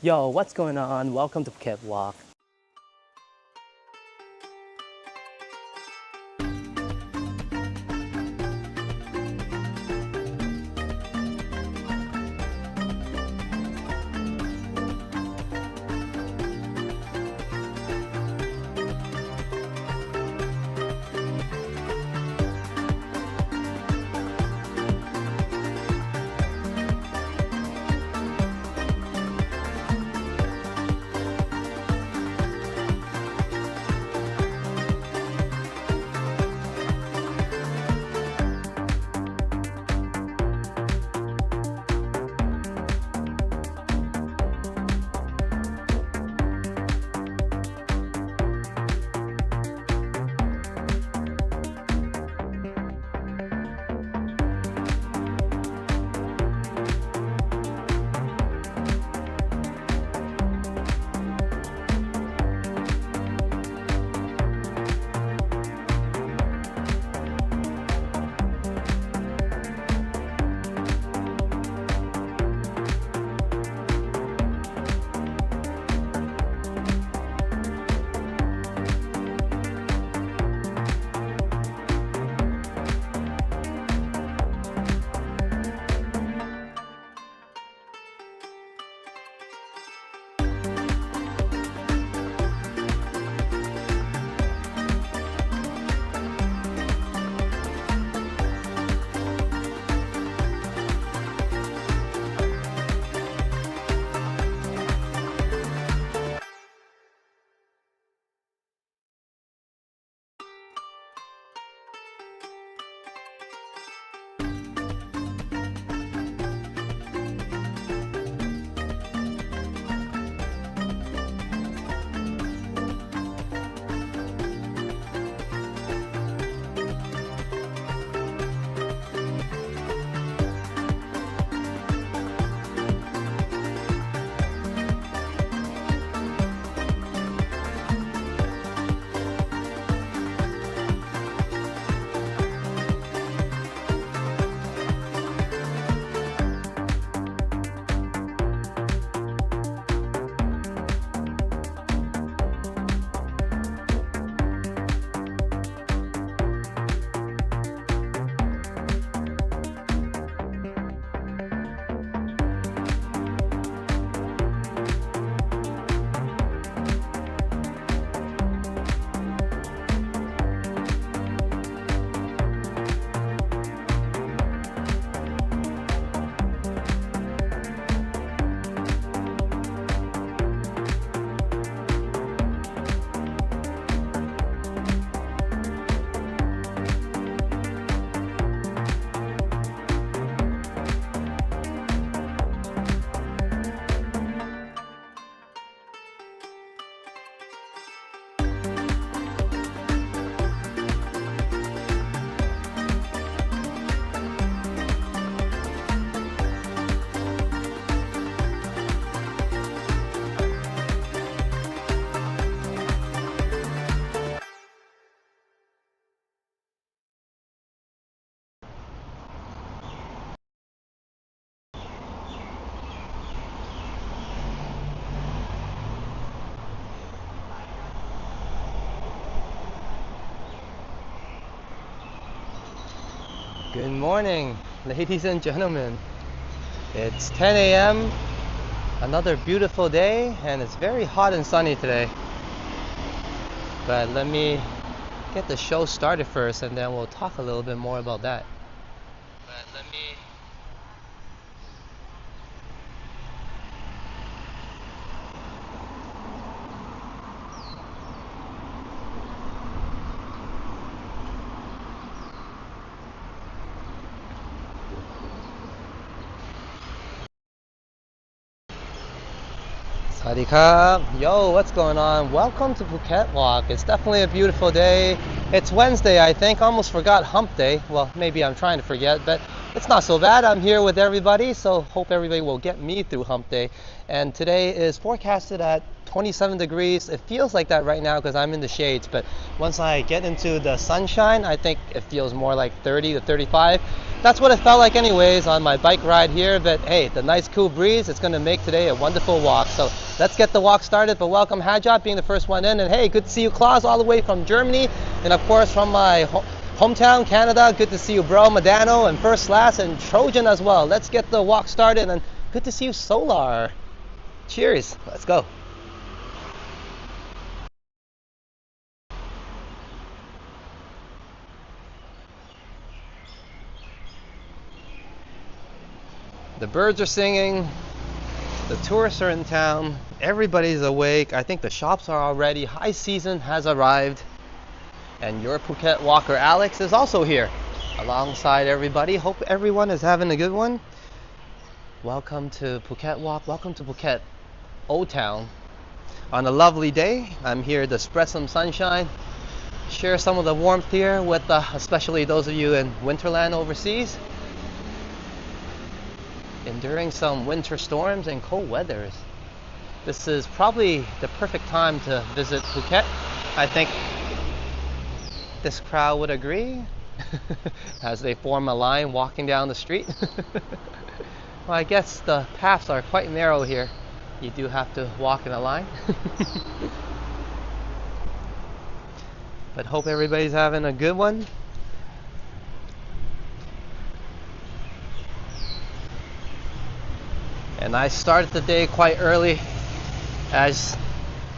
Yo, what's going on? Welcome to Phuket Walk. Good morning, ladies and gentlemen. It's 10 a.m., another beautiful day, and it's very hot and sunny today. But let me get the show started first, and then we'll talk a little bit more about that. But let me สวัสดีครับ Yo, what's going on? Welcome to Phuket Walk. It's definitely a beautiful day. It's Wednesday, I think. Almost forgot hump day. Well, maybe I'm trying to forget, but it's not so bad. I'm here with everybody, so hope everybody will get me through hump day. And today is forecasted at 27 degrees. It feels like that right now because I'm in the shades, but once I get into the sunshine, I think it feels more like 30 to 35. that's what it felt like anyways on my bike ride here. But hey, the nice cool breeze, it's going to make today a wonderful walk. So let's get the walk started. But welcome Hajat being the first one in. And hey, good to see you, Klaus, all the way from Germany. And of course from my hometown, Canada. Good to see you, bro, Medano, and First Class, and Trojan as well. Let's get the walk started. And good to see you, Solar. Cheers. Let's go. The birds are singing, the tourists are in town, everybody's awake. I think the shops are already. High season has arrived. And your Phuket walker Alex is also here alongside everybody. Hope everyone is having a good one. Welcome to Phuket Walk. Welcome to Phuket Old Town. On a lovely day, I'm here to spread some sunshine, share some of the warmth here with especially those of you in Winterland overseas, enduring some winter storms and cold weathers. This is probably the perfect time to visit Phuket. I think this crowd would agree as they form a line walking down the street. Well, I guess the paths are quite narrow here. You do have to walk in a line. But hope everybody's having a good one. And I started the day quite early, as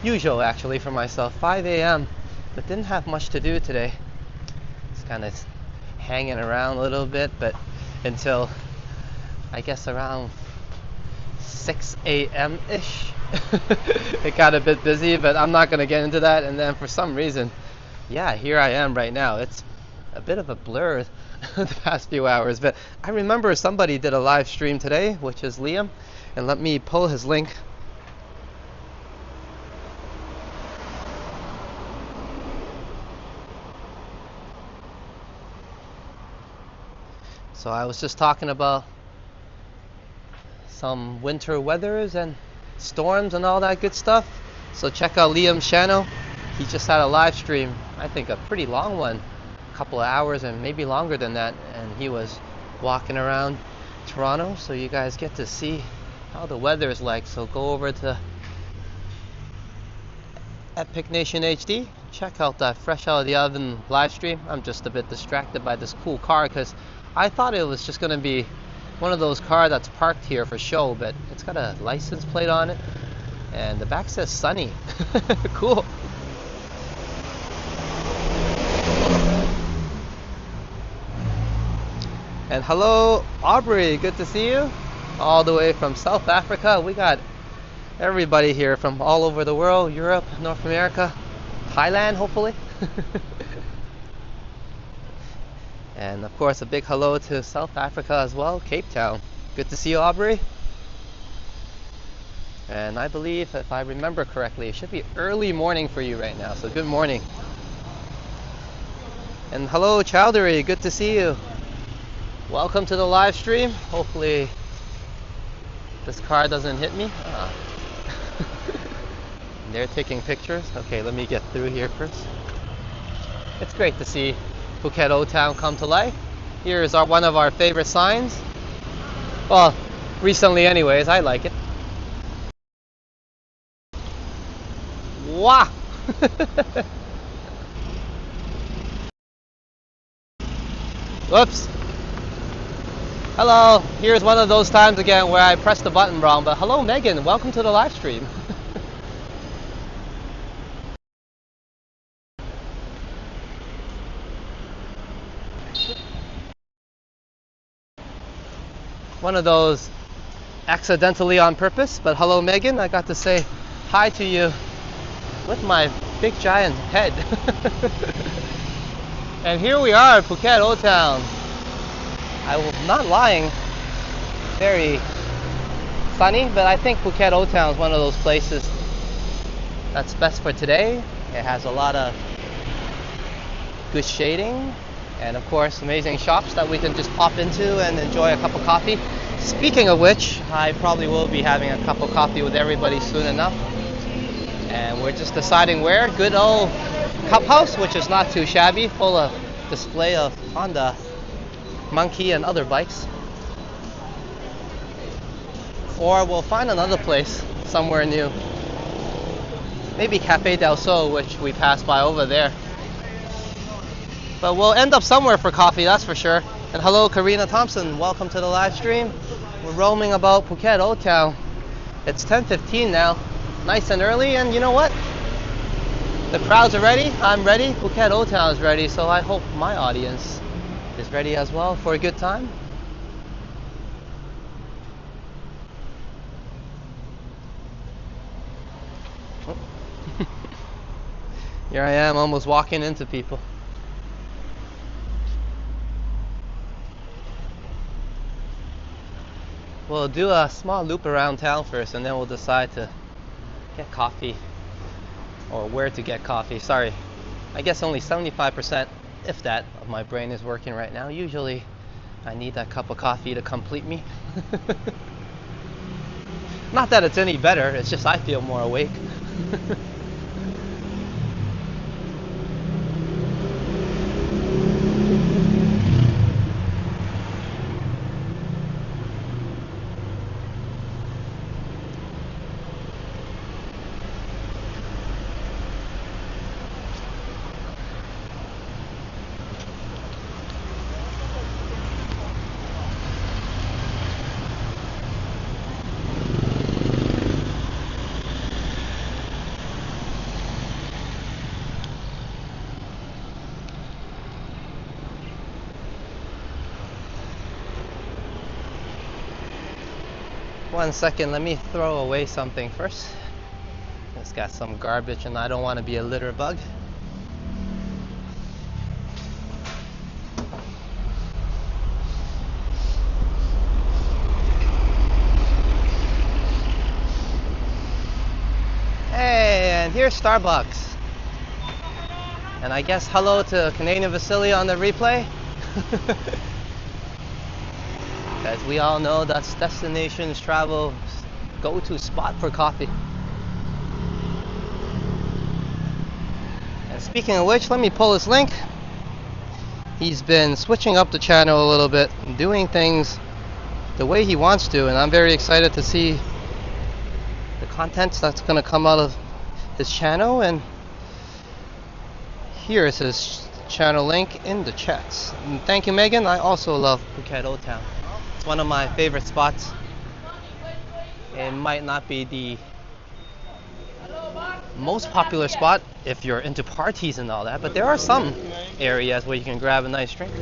usual actually for myself, 5 a.m. But didn't have much to do today. Just kind of hanging around a little bit, but until I guess around 6 a.m. ish. It got a bit busy, but I'm not going to get into that. And then for some reason, yeah, here I am right now. It's a bit of a blur the past few hours, but I remember somebody did a live stream today, which is Liam, and let me pull his link. So I was just talking about some winter weathers and storms and all that good stuff. So check out Liam's channel. He just had a live stream, I think a pretty long one, a couple of hours and maybe longer than that, and he was walking around Toronto, so you guys get to see how the weather is like. So go over to Epic Nation HD, check out that fresh out of the oven live stream. I'm just a bit distracted by this cool car because I thought it was just going to be one of those cars that's parked here for show, but it's got a license plate on it and the back says Sunny. Cool. And hello Aubrey, good to see you all the way from South Africa. We got everybody here from all over the world, Europe, North America, Thailand hopefully. And of course a big hello to South Africa as well, Cape Town. Good to see you, Aubrey. And I believe, if I remember correctly, it should be early morning for you right now, so good morning. And hello Chowdhury, good to see you. Welcome to the live stream. Hopefully this car doesn't hit me. They're taking pictures. Okay, let me get through here first. It's great to see Phuket Old Town come to life. Here is one of our favorite signs. Well, recently anyways, I like it. Wow! Whoops! Hello, here's one of those times again where I pressed the button wrong, but hello Megan, welcome to the live stream. One of those accidentally on purpose, but hello Megan, I got to say hi to you with my big giant head. And here we are at Phuket Old Town. I'm not lying, very sunny, but I think Phuket Old Town is one of those places that's best for today. It has a lot of good shading and of course amazing shops that we can just pop into and enjoy a cup of coffee. Speaking of which, I probably will be having a cup of coffee with everybody soon enough. And we're just deciding where. Good old Cup House, which is not too shabby, full of display of Honda Monkey and other bikes. Or we'll find another place somewhere new. Maybe Cafe del Sol, which we passed by over there. But we'll end up somewhere for coffee, that's for sure. And hello, Karina Thompson. Welcome to the live stream. We're roaming about Phuket Old Town. It's 10:15 now. Nice and early, and you know what? The crowds are ready. I'm ready. Phuket Old Town is ready. So I hope my audience is ready as well for a good time. Here I am, almost walking into people. We'll do a small loop around town first, and then we'll decide to get coffee, or where to get coffee. Sorry, I guess only 75%, if that, of my brain is working right now. Usually I need that cup of coffee to complete me. Not that it's any better, it's just I feel more awake. One second, let me throw away something first. It's got some garbage and I don't want to be a litter bug. Hey, and here's Starbucks. And I guess hello to Canadian Vasily on the replay. As we all know, that's Destinations Travel's go-to spot for coffee. And speaking of which, let me pull this link. He's been switching up the channel a little bit, doing things the way he wants to, and I'm very excited to see the content that's going to come out of his channel. And here is his channel link in the chats. And thank you, Megan. I also love Phuket Old Town. It's one of my favorite spots. It might not be the most popular spot if you're into parties and all that, but there are some areas where you can grab a nice drink.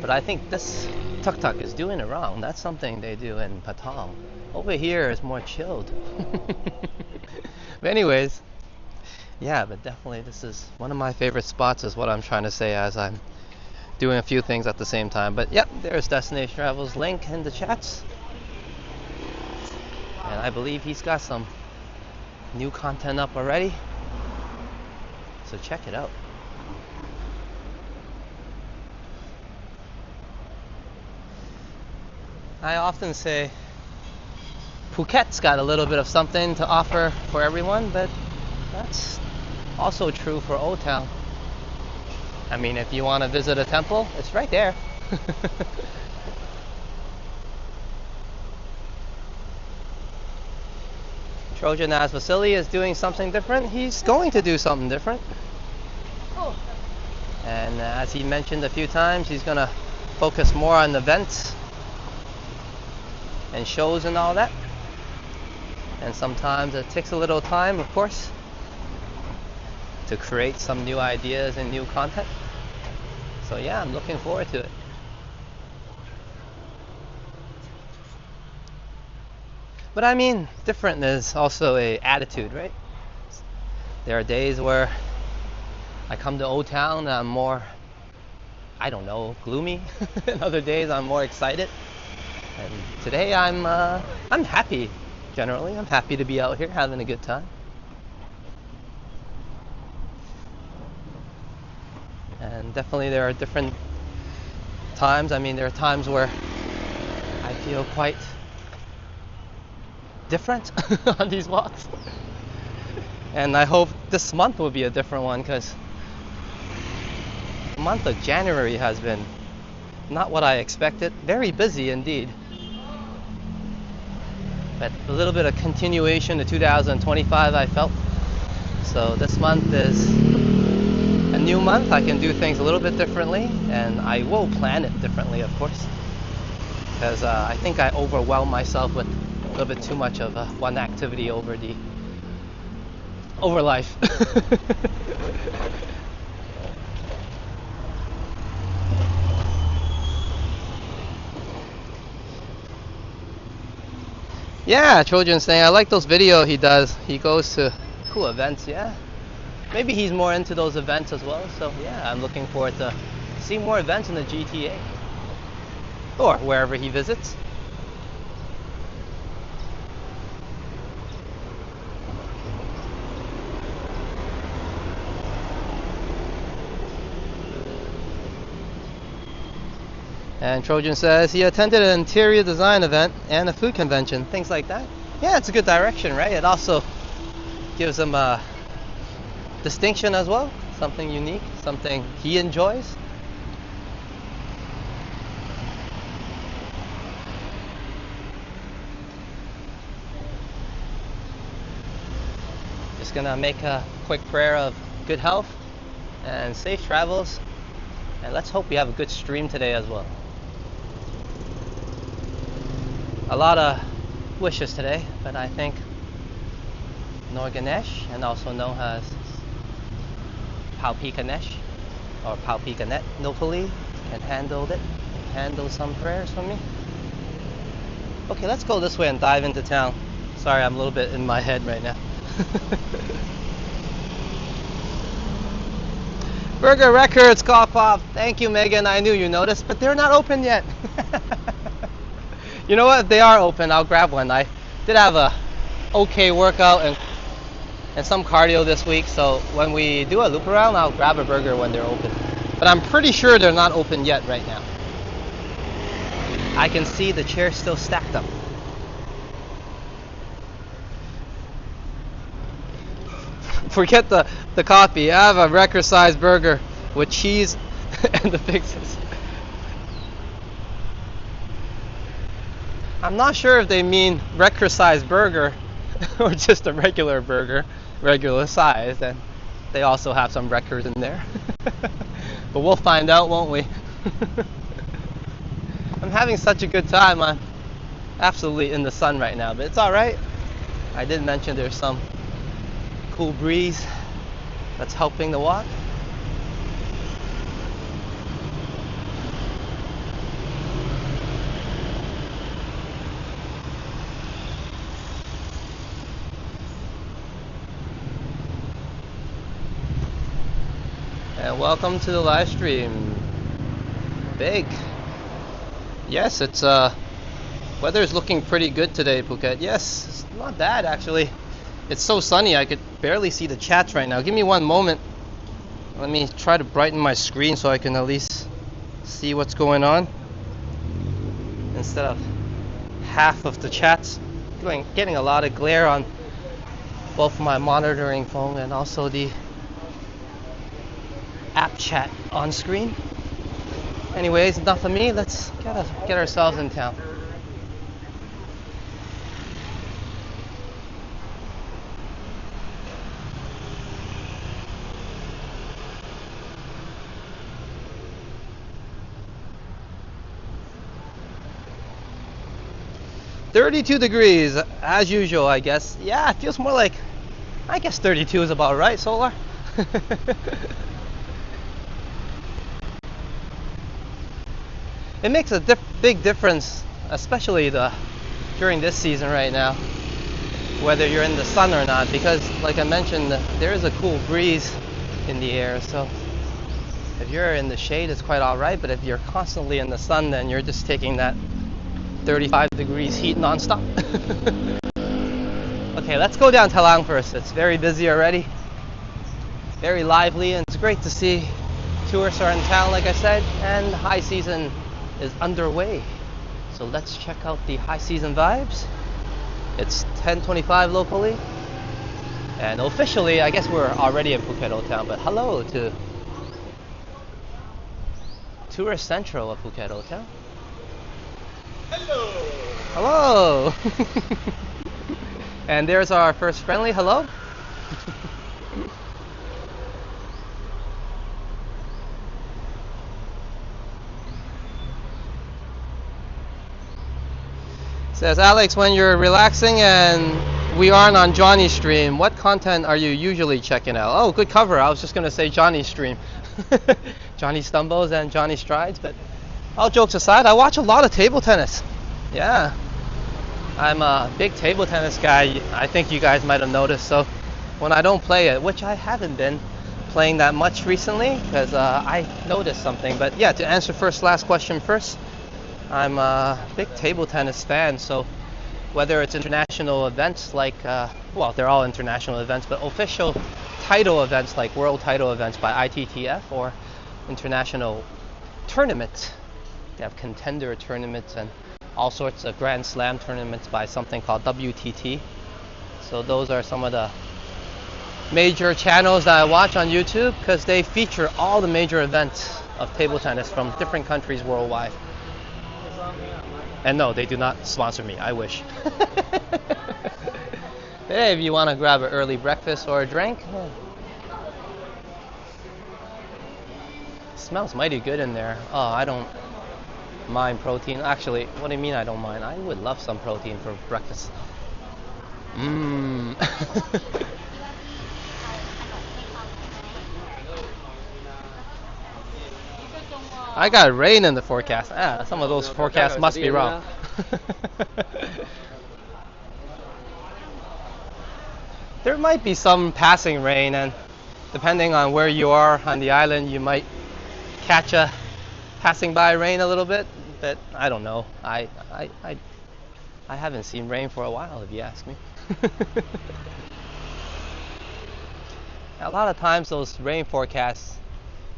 But I think this tuk-tuk is doing it wrong. That's something they do in Patong. Over here is more chilled. But anyways, yeah, but definitely this is one of my favorite spots, is what I'm trying to say as I'm doing a few things at the same time. But yep, there's Destination Travel's link in the chats. And I believe he's got some new content up already. So check it out. I often say Phuket's got a little bit of something to offer for everyone, but that's also true for Old Town. I mean, if you want to visit a temple, it's right there. Trojan as Vasily is doing something different. He's going to do something different. And as he mentioned a few times, he's going to focus more on events and shows and all that. And sometimes it takes a little time, of course, to create some new ideas and new content. So yeah, I'm looking forward to it. But I mean, different is also a attitude, right? There are days where I come to Old Town and I'm more, I don't know, gloomy. And other days I'm more excited. And today I'm happy. Generally, I'm happy to be out here having a good time. And definitely there are different times. I mean, there are times where I feel quite different on these walks. And I hope this month will be a different one, because The month of January has been not what I expected. Very busy indeed. But a little bit of continuation to 2025 I felt. So this month is a new month. I can do things a little bit differently, and I will plan it differently, of course. Because I think I overwhelm myself with a little bit too much of one activity over life. Yeah, Trojan's saying, I like those videos he does. He goes to cool events, yeah. Maybe he's more into those events as well. So yeah, I'm looking forward to seeing more events in the GTA. Or wherever he visits. And Trojan says he attended an interior design event and a food convention, things like that. Yeah, it's a good direction, right? It also gives him a distinction as well, something unique, something he enjoys. Just gonna make a quick prayer of good health and safe travels, and let's hope we have a good stream today as well. A lot of wishes today, but I think Norganesh, and also known as Paupikanesh or Paupikanet, hopefully can handle some prayers for me. Okay, let's go this way and dive into town. Sorry, I'm a little bit in my head right now. Burger Records, cough off. Thank you, Megan. I knew you noticed, but they're not open yet. You know what? If they are open, I'll grab one. I did have a okay workout and some cardio this week, so when we do a loop around, I'll grab a burger when they're open. But I'm pretty sure they're not open yet right now. I can see the chairs still stacked up. Forget the coffee. I have a record-sized burger with cheese and the fixes. I'm not sure if they mean record-sized burger or just a regular burger, regular size, and they also have some records in there. But we'll find out, won't we? I'm having such a good time. I'm absolutely in the sun right now, but it's alright. I did mention there's some cool breeze that's helping the walk. And welcome to the live stream. Big. Yes, it's weather's looking pretty good today, Phuket. Yes, it's not bad actually. It's so sunny I could barely see the chats right now. Give me one moment. Let me try to brighten my screen so I can at least see what's going on. Instead of half of the chats. Getting a lot of glare on both my monitoring phone and also the app chat on screen. Anyways, enough of me. Let's get ourselves in town. $32 degrees, as usual, I guess. Yeah, it feels more like, I guess 32 is about right, Solar. It makes a big difference, especially during this season right now, whether you're in the sun or not, because like I mentioned, there is a cool breeze in the air, so if you're in the shade, it's quite alright, but if you're constantly in the sun, then you're just taking that 35 degrees heat non-stop. Okay, let's go down Talang first. It's very busy already, very lively, and it's great to see tourists are in town, like I said, and high season is underway. So let's check out the high season vibes. It's 10:25 locally, and officially I guess we're already in Phuket Town, but hello to tourist central of Phuket Hotel. Hello. Hello! And there's our first friendly. Hello? Says Alex, when you're relaxing and we aren't on Johnny's stream, what content are you usually checking out? Oh, good cover. I was just gonna say Johnny's stream. Johnny stumbles and Johnny strides, but all jokes aside, I watch a lot of table tennis. Yeah. I'm a big table tennis guy. I think you guys might have noticed. So when I don't play it, which I haven't been playing that much recently, because I noticed something. But yeah, to answer last question first, I'm a big table tennis fan, so whether it's international events like, well, they're all international events, but official title events like world title events by ITTF or international tournaments. They have contender tournaments and all sorts of Grand Slam tournaments by something called WTT. So those are some of the major channels that I watch on YouTube because they feature all the major events of table tennis from different countries worldwide. And no, they do not sponsor me. I wish. Hey, if you want to grab an early breakfast or a drink. Smells mighty good in there. Oh, I don't mind protein. Actually, what do you mean I don't mind? I would love some protein for breakfast. Mmm. I got rain in the forecast. Some of those forecasts must be wrong. There might be some passing rain, and depending on where you are on the island, you might catch a passing by rain a little bit. But I don't know. I haven't seen rain for a while, if you ask me. A lot of times those rain forecasts,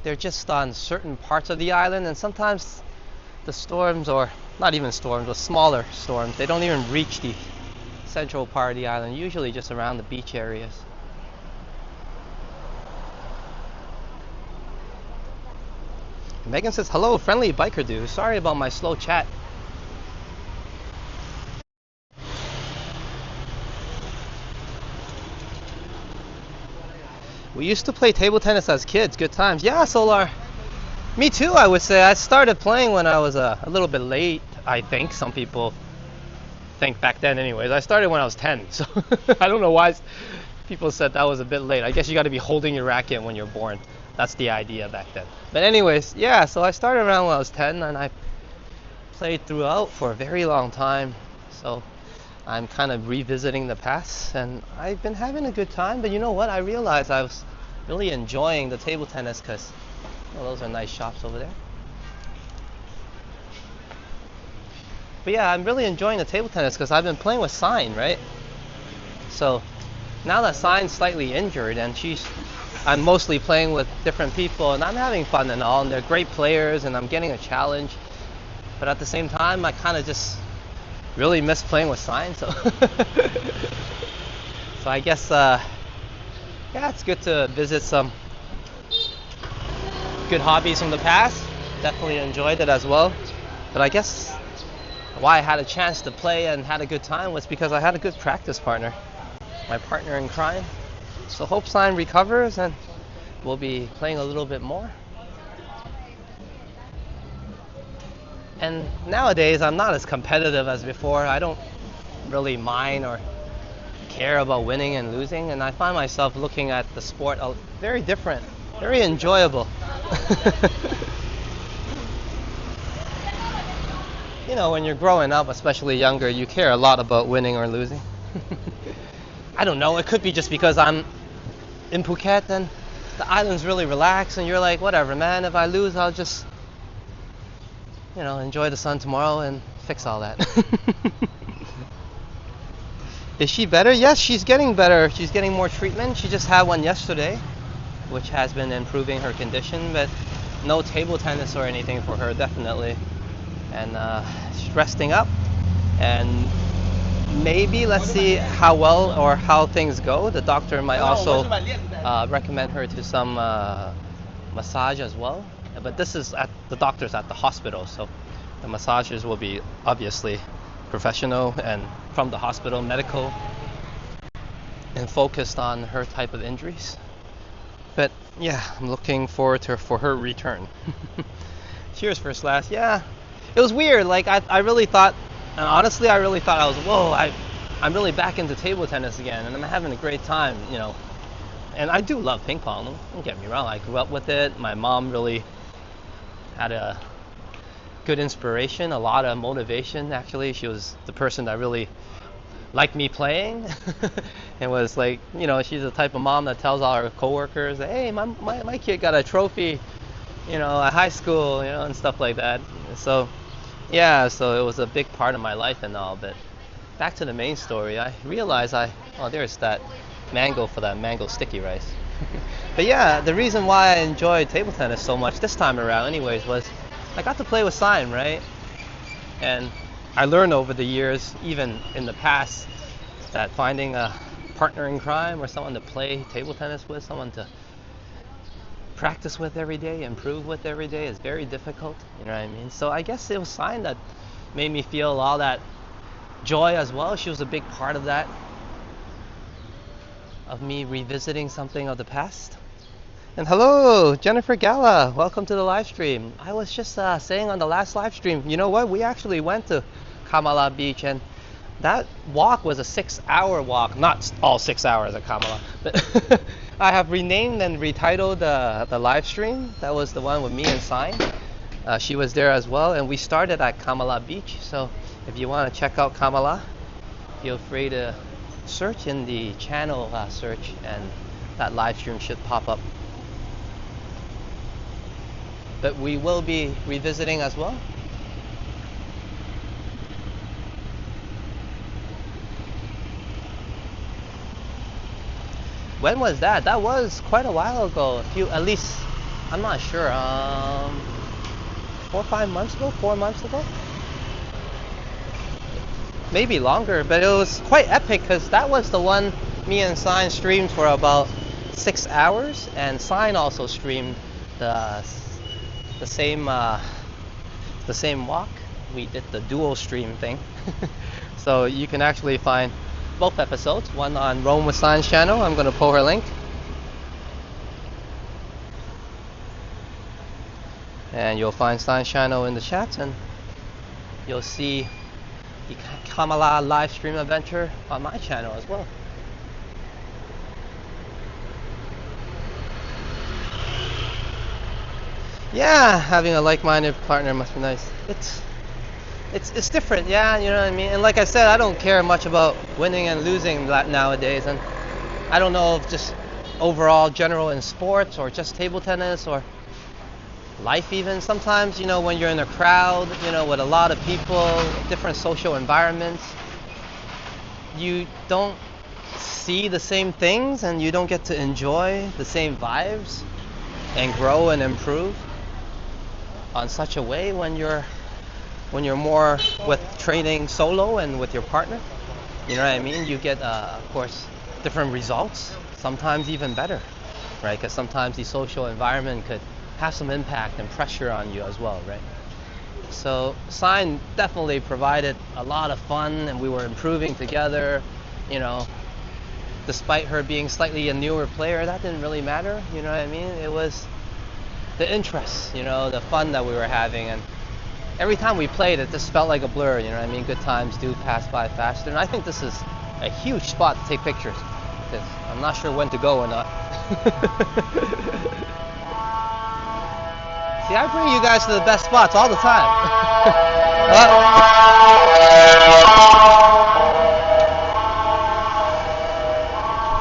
they're just on certain parts of the island, and sometimes the storms, or not even storms, but smaller storms, they don't even reach the central part of the island, usually just around the beach areas. Megan says, hello, friendly biker dude. Sorry about my slow chat. We used to play table tennis as kids. Good times. Yeah, Solar. Me too, I would say. I started playing when I was a little bit late, I think. Some people think back then anyways. I started when I was 10. So I don't know why people said that was a bit late. I guess you got to be holding your racket when you're born. That's the idea back then. But anyways, yeah, so I started around when I was 10 and I played throughout for a very long time. So I'm kind of revisiting the past and I've been having a good time. But you know what? I realized I was really enjoying the table tennis because those are nice shops over there. But yeah, I'm really enjoying the table tennis because I've been playing with Sign, right? So now that Sign's slightly injured and I'm mostly playing with different people and I'm having fun and all, and they're great players and I'm getting a challenge. But at the same time, I kind of just really miss playing with Sign. So, so I guess, yeah, it's good to visit some good hobbies from the past. Definitely enjoyed it as well. But I guess why I had a chance to play and had a good time was because I had a good practice partner, my partner in crime. So hope Sign recovers and we'll be playing a little bit more. And nowadays I'm not as competitive as before. I don't really mind or care about winning and losing, and I find myself looking at the sport very different, very enjoyable. You know, when you're growing up, especially younger, you care a lot about winning or losing. I don't know, it could be just because I'm in Phuket and the island's really relaxed and you're like, whatever man, if I lose I'll just, you know, enjoy the sun tomorrow and fix all that. Is she better? Yes, she's getting better. She's getting more treatment. She just had one yesterday, which has been improving her condition, but no table tennis or anything for her, definitely. And she's resting up, and maybe let's see how well or how things go. The doctor might also recommend her to some massage as well, But this is at the doctor's at the hospital, so the massagers will be obviously professional and from the hospital, medical, and focused on her type of injuries. But yeah, I'm looking forward to for her return. Cheers, first class. Yeah, it was weird. Like I really thought, and honestly, I really thought I was, whoa, I'm really back into table tennis again, and I'm having a great time, you know. And I do love ping pong. Don't get me wrong. I grew up with it. My mom really had a good inspiration, a lot of motivation. Actually, she was the person that really liked me playing. And was like, you know, she's the type of mom that tells all her coworkers, hey, my kid got a trophy, you know, at high school, you know, and stuff like that. So yeah, so it was a big part of my life and all. But back to the main story, I realized oh, there's that mango for that mango sticky rice. But yeah, the reason why I enjoyed table tennis so much this time around anyways was I got to play with Sign, right? And I learned over the years, even in the past, that finding a partner in crime or someone to play table tennis with, someone to practice with every day, improve with every day is very difficult, you know what I mean? So I guess it was Sign that made me feel all that joy as well. She was a big part of that, of me revisiting something of the past. And hello, Jennifer Gala, welcome to the live stream. I was just saying on the last live stream, you know what, we actually went to Kamala Beach, and that walk was a 6-hour walk. Not all 6 hours at Kamala, but I have renamed and retitled the live stream. That was the one with me and Sign. She was there as well, and we started at Kamala Beach. So if you want to check out Kamala, feel free to search in the channel search, and that live stream should pop up. But we will be revisiting as well. When was that? That was quite a while ago. At least, I'm not sure. 4 or 5 months ago? 4 months ago? Maybe longer, but it was quite epic because that was the one me and Sign streamed for about 6 hours, and Sign also streamed the same walk. We did the dual stream thing. So you can actually find both episodes, one on Rome with Sign's channel. I'm going to pull her link. And you'll find Sign's channel in the chat, and you'll see the Kamala live stream adventure on my channel as well. Yeah, having a like-minded partner must be nice. It's different, yeah, you know what I mean? And like I said, I don't care much about winning and losing nowadays, and I don't know if just overall general in sports or just table tennis or life even. Sometimes, you know, when you're in a crowd, you know, with a lot of people, different social environments, you don't see the same things and you don't get to enjoy the same vibes and grow and improve on such a way when you're more with training solo and with your partner. You know what I mean? You get, of course, different results, sometimes even better, right? Because sometimes the social environment could have some impact and pressure on you as well, right? So Sign definitely provided a lot of fun, and we were improving together, you know. Despite her being slightly a newer player, that didn't really matter, you know what I mean? It was the interest, you know, the fun that we were having, and every time we played, it just felt like a blur, you know what I mean? Good times do pass by faster, and I think this is a huge spot to take pictures, because I'm not sure when to go or not. See, I bring you guys to the best spots all the time.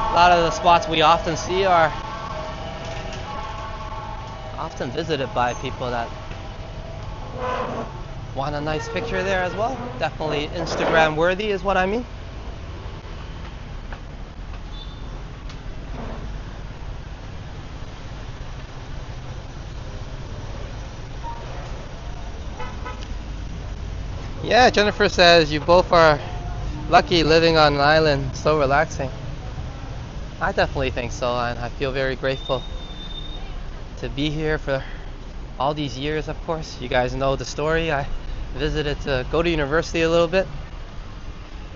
A lot of the spots we often see are often visited by people that want a nice picture there as well. Definitely Instagram worthy is what I mean. Yeah, Jennifer says you both are lucky living on an island, so relaxing. I definitely think so, and I feel very grateful to be here for all these years, of course. You guys know the story. I visited to go to university a little bit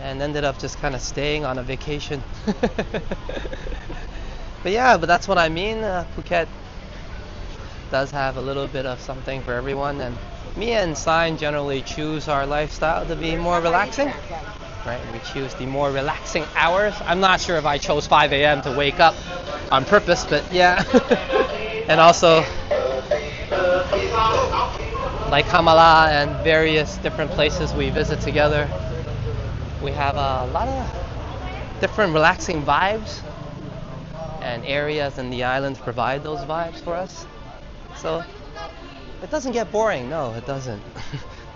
and ended up just kind of staying on a vacation. But yeah, but that's what I mean. Phuket does have a little bit of something for everyone, and me and Sign generally choose our lifestyle to be more relaxing. Right? We choose the more relaxing hours. I'm not sure if I chose 5 a.m. to wake up on purpose, but yeah. And also, like Hamala and various different places we visit together, we have a lot of different relaxing vibes, and areas in the islands provide those vibes for us. So it doesn't get boring. No, it doesn't.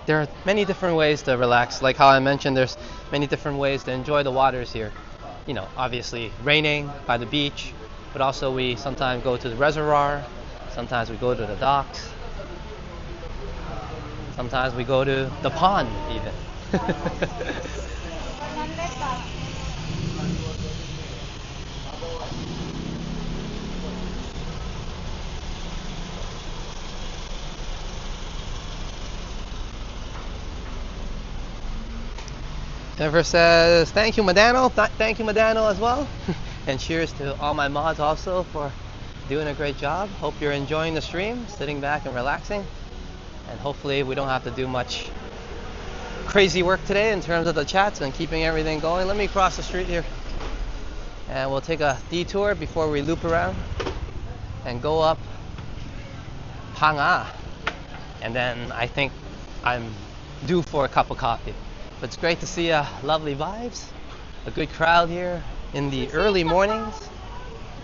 There are many different ways to relax. Like how I mentioned, there's many different ways to enjoy the waters here. You know, obviously raining by the beach, but also we sometimes go to the reservoir, sometimes we go to the docks, sometimes we go to the pond even. Jennifer says, thank you, Madano. Thank you, Madano, as well. And cheers to all my mods also for doing a great job. Hope you're enjoying the stream, sitting back and relaxing. And hopefully we don't have to do much crazy work today in terms of the chats and keeping everything going. Let me cross the street here. And we'll take a detour before we loop around and go up Panga. And then I think I'm due for a cup of coffee. But it's great to see lovely vibes, a good crowd here in the early mornings,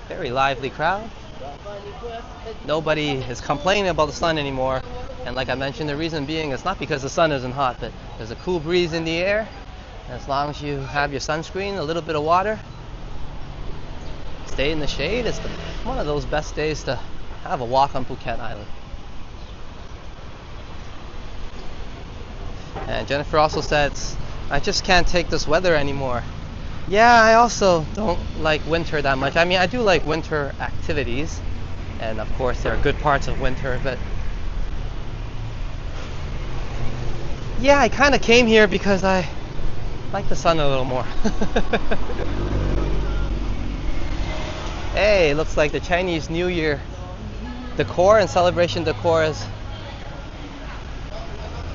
very lively crowd. Nobody is complaining about the sun anymore, and like I mentioned, the reason being is not because the sun isn't hot, but there's a cool breeze in the air. And as long as you have your sunscreen, a little bit of water, stay in the shade, it's one of those best days to have a walk on Phuket Island. And Jennifer also said, I just can't take this weather anymore. Yeah, I also don't like winter that much. I mean, I do like winter activities, and of course there are good parts of winter, but yeah, I kind of came here because I like the sun a little more. Hey, looks like the Chinese New Year decor and celebration decor is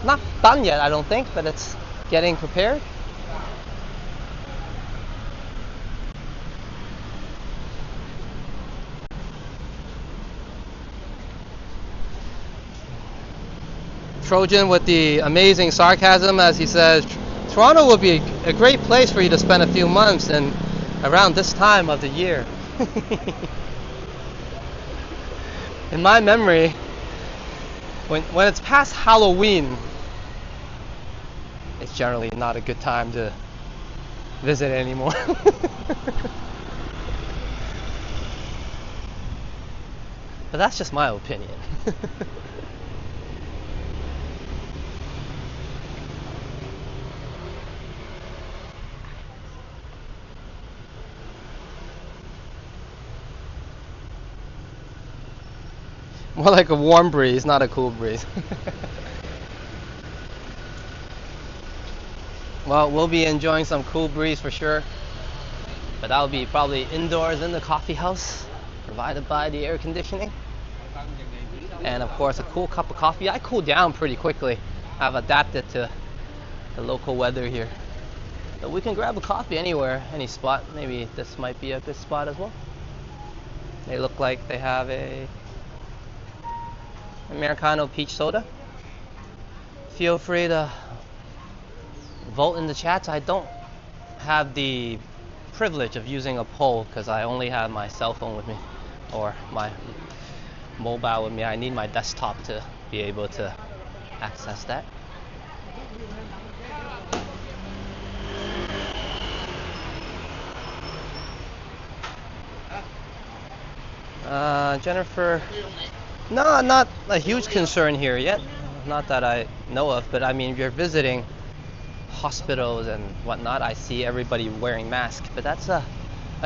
not done yet, I don't think, but it's getting prepared. Trojan with the amazing sarcasm as he says, Toronto would be a great place for you to spend a few months and around this time of the year. In my memory, when it's past Halloween, it's generally not a good time to visit anymore. But that's just my opinion. More like a warm breeze, not a cool breeze. Well, we'll be enjoying some cool breeze for sure, but that'll be probably indoors in the coffee house, provided by the air conditioning. And of course, a cool cup of coffee. I cool down pretty quickly. I've adapted to the local weather here. But we can grab a coffee anywhere, any spot. Maybe this might be a good spot as well. They look like they have a Americano peach soda. Feel free to vote in the chats. I don't have the privilege of using a poll because I only have my cell phone with me or my mobile with me. I need my desktop to be able to access that. Jennifer, no, not a huge concern here yet. Not that I know of, but I mean, if you're visiting hospitals and whatnot, I see everybody wearing masks, but that's a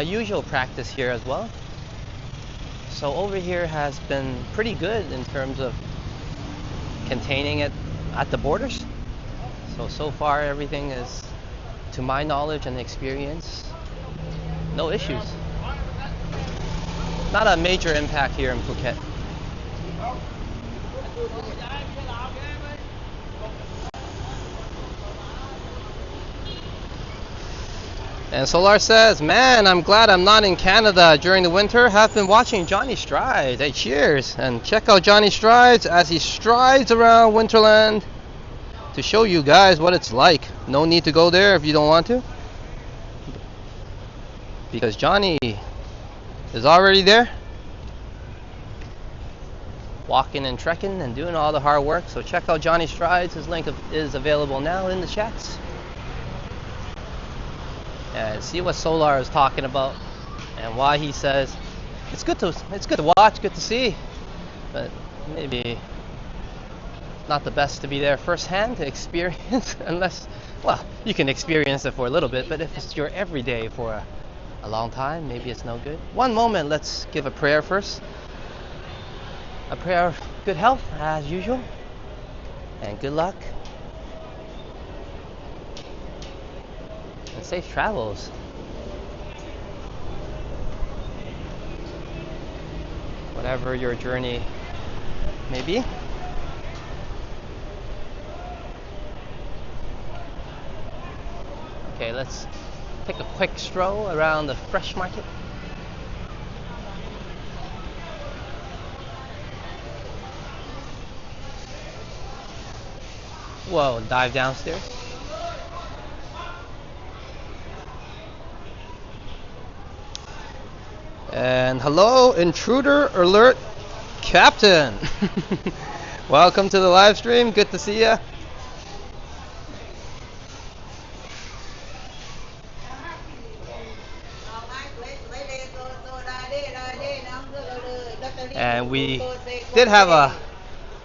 usual practice here as well. So over here has been pretty good in terms of containing it at the borders. So far everything is, to my knowledge and experience, no issues. Not a major impact here in Phuket. And Solar says, man, I'm glad I'm not in Canada during the winter. Have been watching Johnny Strides. Hey, cheers. And check out Johnny Strides as he strides around Winterland to show you guys what it's like. No need to go there if you don't want to, because Johnny is already there, walking and trekking and doing all the hard work. So check out Johnny Strides. His link is available now in the chats. And see what Solar is talking about and why he says it's good to watch, good to see, but maybe not the best to be there firsthand to experience unless, well, you can experience it for a little bit, but if it's your everyday for a long time, maybe it's no good. One moment, let's give a prayer first. A prayer of good health as usual, and good luck. And safe travels. Whatever your journey may be. Okay, let's take a quick stroll around the fresh market. Whoa, dive downstairs. And hello, intruder alert, Captain. Welcome to the live stream. Good to see ya. And we did have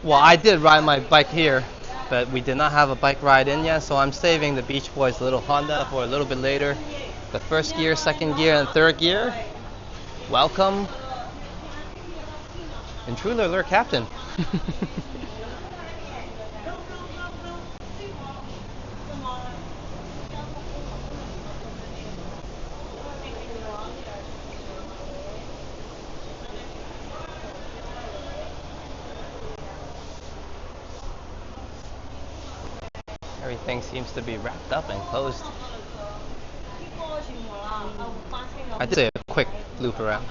I did ride my bike here, but we did not have a bike ride in yet, so I'm saving the Beach Boys little Honda for a little bit later. The first gear, second gear, and third gear. Welcome, intruder alert, Captain. Everything seems to be wrapped up and closed. I did a quick loop around.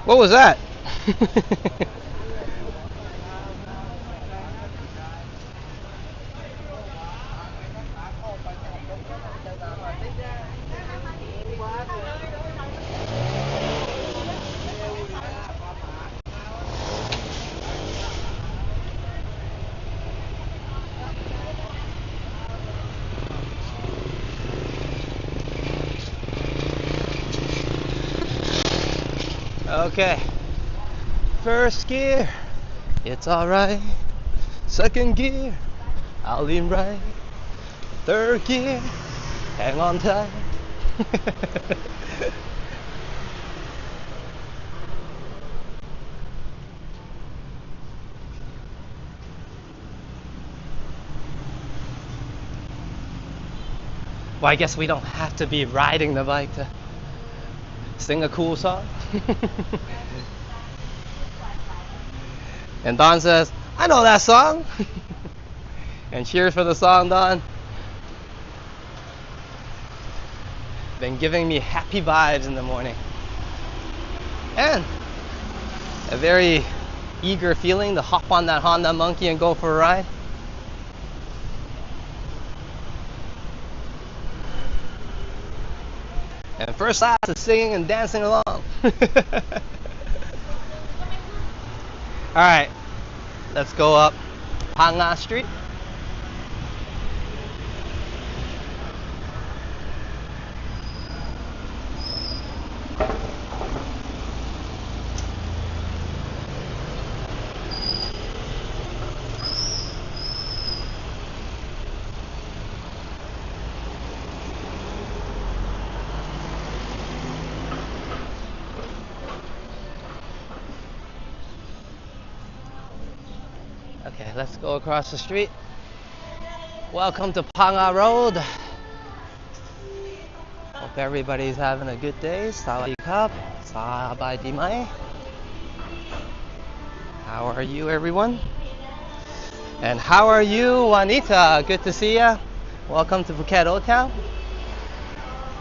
What was that? Okay, first gear, it's alright. Second gear, I'll lean right. Third gear, hang on tight. Well, I guess we don't have to be riding the bike to sing a cool song. And Don says, I know that song. And cheers for the song, Don. Been giving me happy vibes in the morning. And a very eager feeling to hop on that Honda Monkey and go for a ride. And first class is singing and dancing along. Alright, let's go up Panga Street. Okay, let's go across the street. Welcome to Panga Road. Hope everybody's having a good day. Sawadee-kap. Sabay-di-mai. How are you, everyone? And how are you, Juanita? Good to see ya. Welcome to Phuket Town.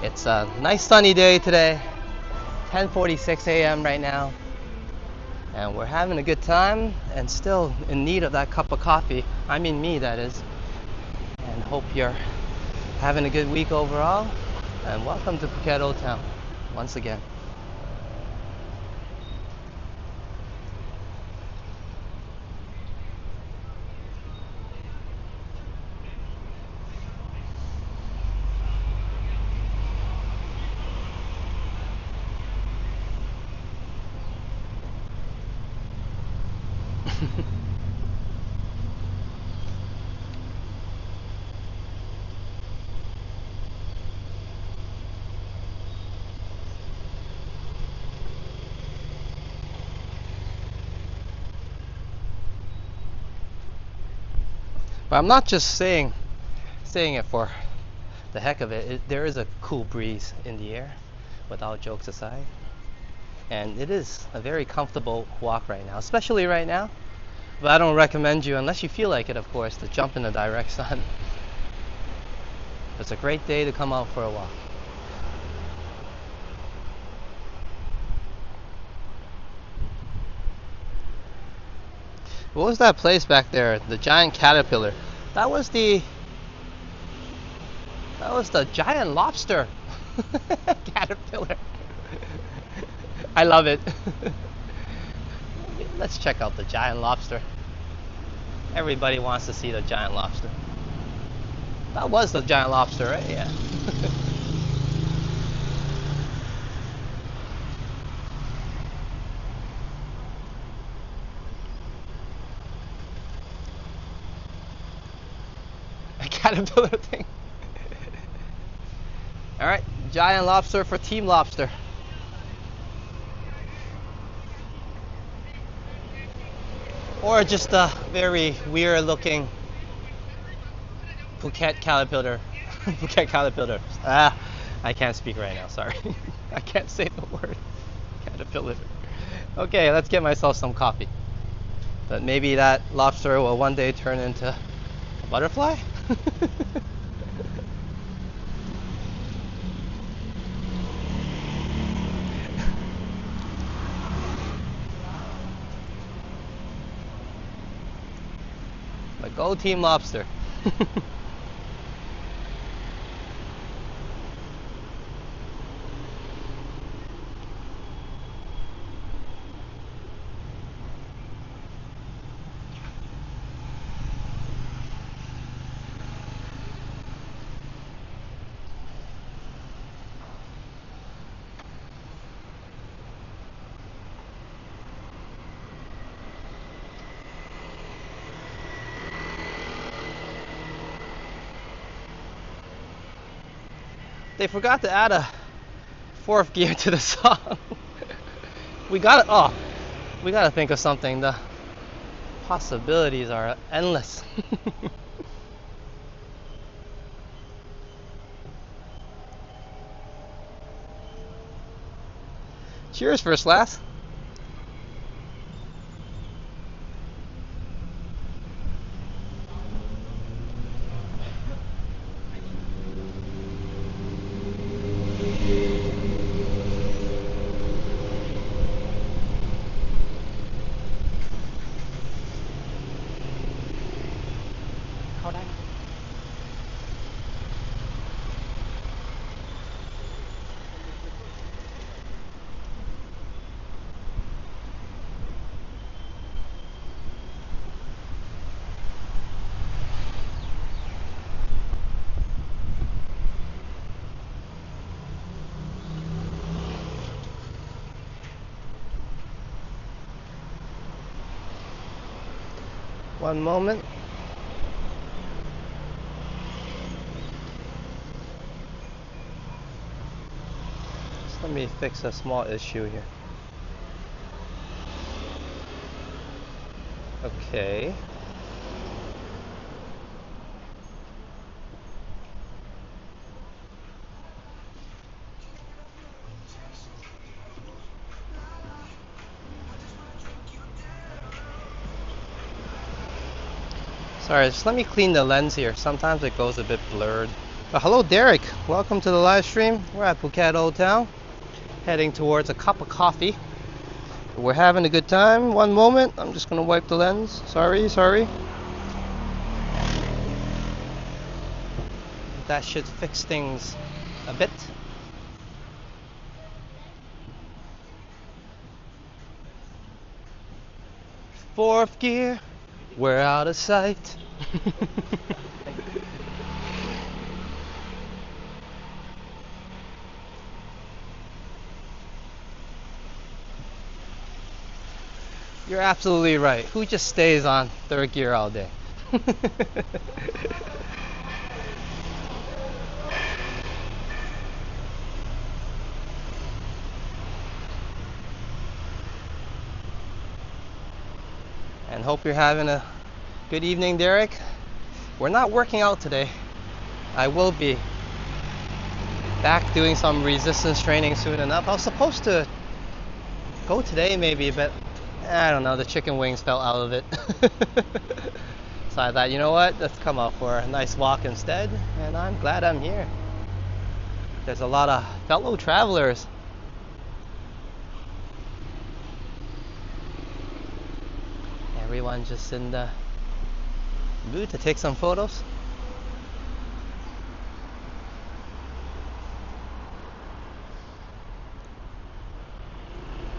It's a nice sunny day today. 10:46 a.m. right now. And we're having a good time and still in need of that cup of coffee. I mean me, that is. And hope you're having a good week overall. And welcome to Phuket Town once again. But I'm not just saying it for the heck of it. There is a cool breeze in the air, without jokes aside. And it is a very comfortable walk right now, especially right now. But I don't recommend you, unless you feel like it, of course, to jump in the direct sun. It's a great day to come out for a walk. What was that place back there? The giant caterpillar. That was the giant lobster. Caterpillar. I love it. Let's check out the giant lobster. Everybody wants to see the giant lobster. That was the giant lobster, right? Yeah. A caterpillar thing. Alright, giant lobster for Team Lobster. Or just a very weird looking Phuket caterpillar. Phuket caterpillar. I can't speak right now, sorry. I can't say the word. Caterpillar. Okay, let's get myself some coffee. But maybe that lobster will one day turn into a butterfly? But go Team Lobster. They forgot to add a fourth gear to the song. we gotta think of something. The possibilities are endless. Cheers, first class. One moment. Just let me fix a small issue here. Okay. Sorry, just let me clean the lens here. Sometimes it goes a bit blurred. Hello Derek, welcome to the live stream. We're at Phuket Old Town, heading towards a cup of coffee. We're having a good time. One moment, I'm just gonna wipe the lens. Sorry. That should fix things a bit. Fourth gear, we're out of sight. You're absolutely right. Who just stays on third gear all day? And hope you're having a good evening, Derek. We're not working out today. I will be back doing some resistance training soon enough. I was supposed to go today maybe, but I don't know, the chicken wings fell out of it. So I thought, you know what, let's come out for a nice walk instead, and I'm glad I'm here. There's a lot of fellow travelers. Everyone just in the mood to take some photos.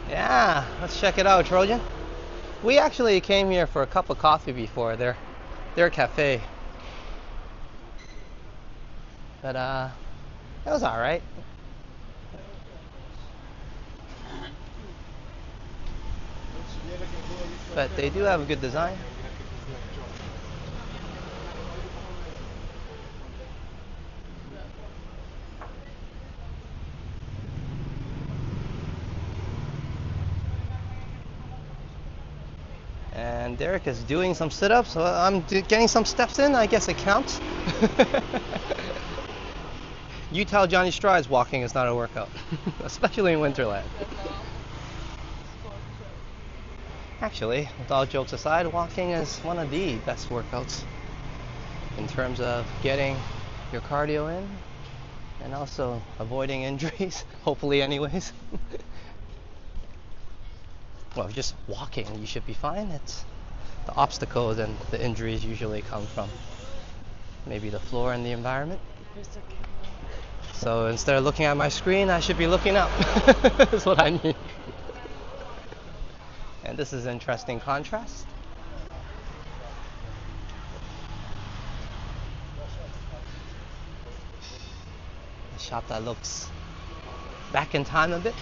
Yeah, let's check it out, Trojan. We actually came here for a cup of coffee before, their cafe. But it was alright. But they do have a good design. And Derek is doing some sit-ups, so I'm getting some steps in. I guess it counts. You tell Johnny Strides walking is not a workout, especially in Winterland. Actually, with all jokes aside, walking is one of the best workouts in terms of getting your cardio in and also avoiding injuries, hopefully anyways. Well, just walking, you should be fine. It's the obstacles and the injuries usually come from maybe the floor and the environment. So instead of looking at my screen, I should be looking up. That's what I need. And this is interesting contrast. A shop that looks back in time a bit.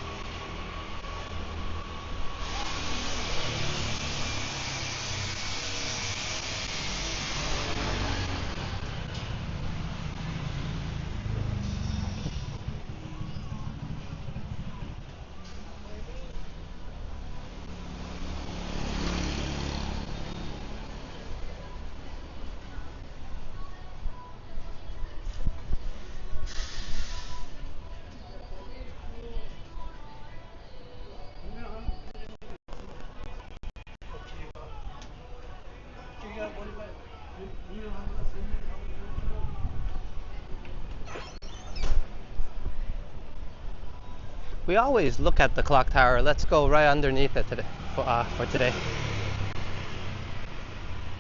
We always look at the clock tower. Let's go right underneath it today, for today.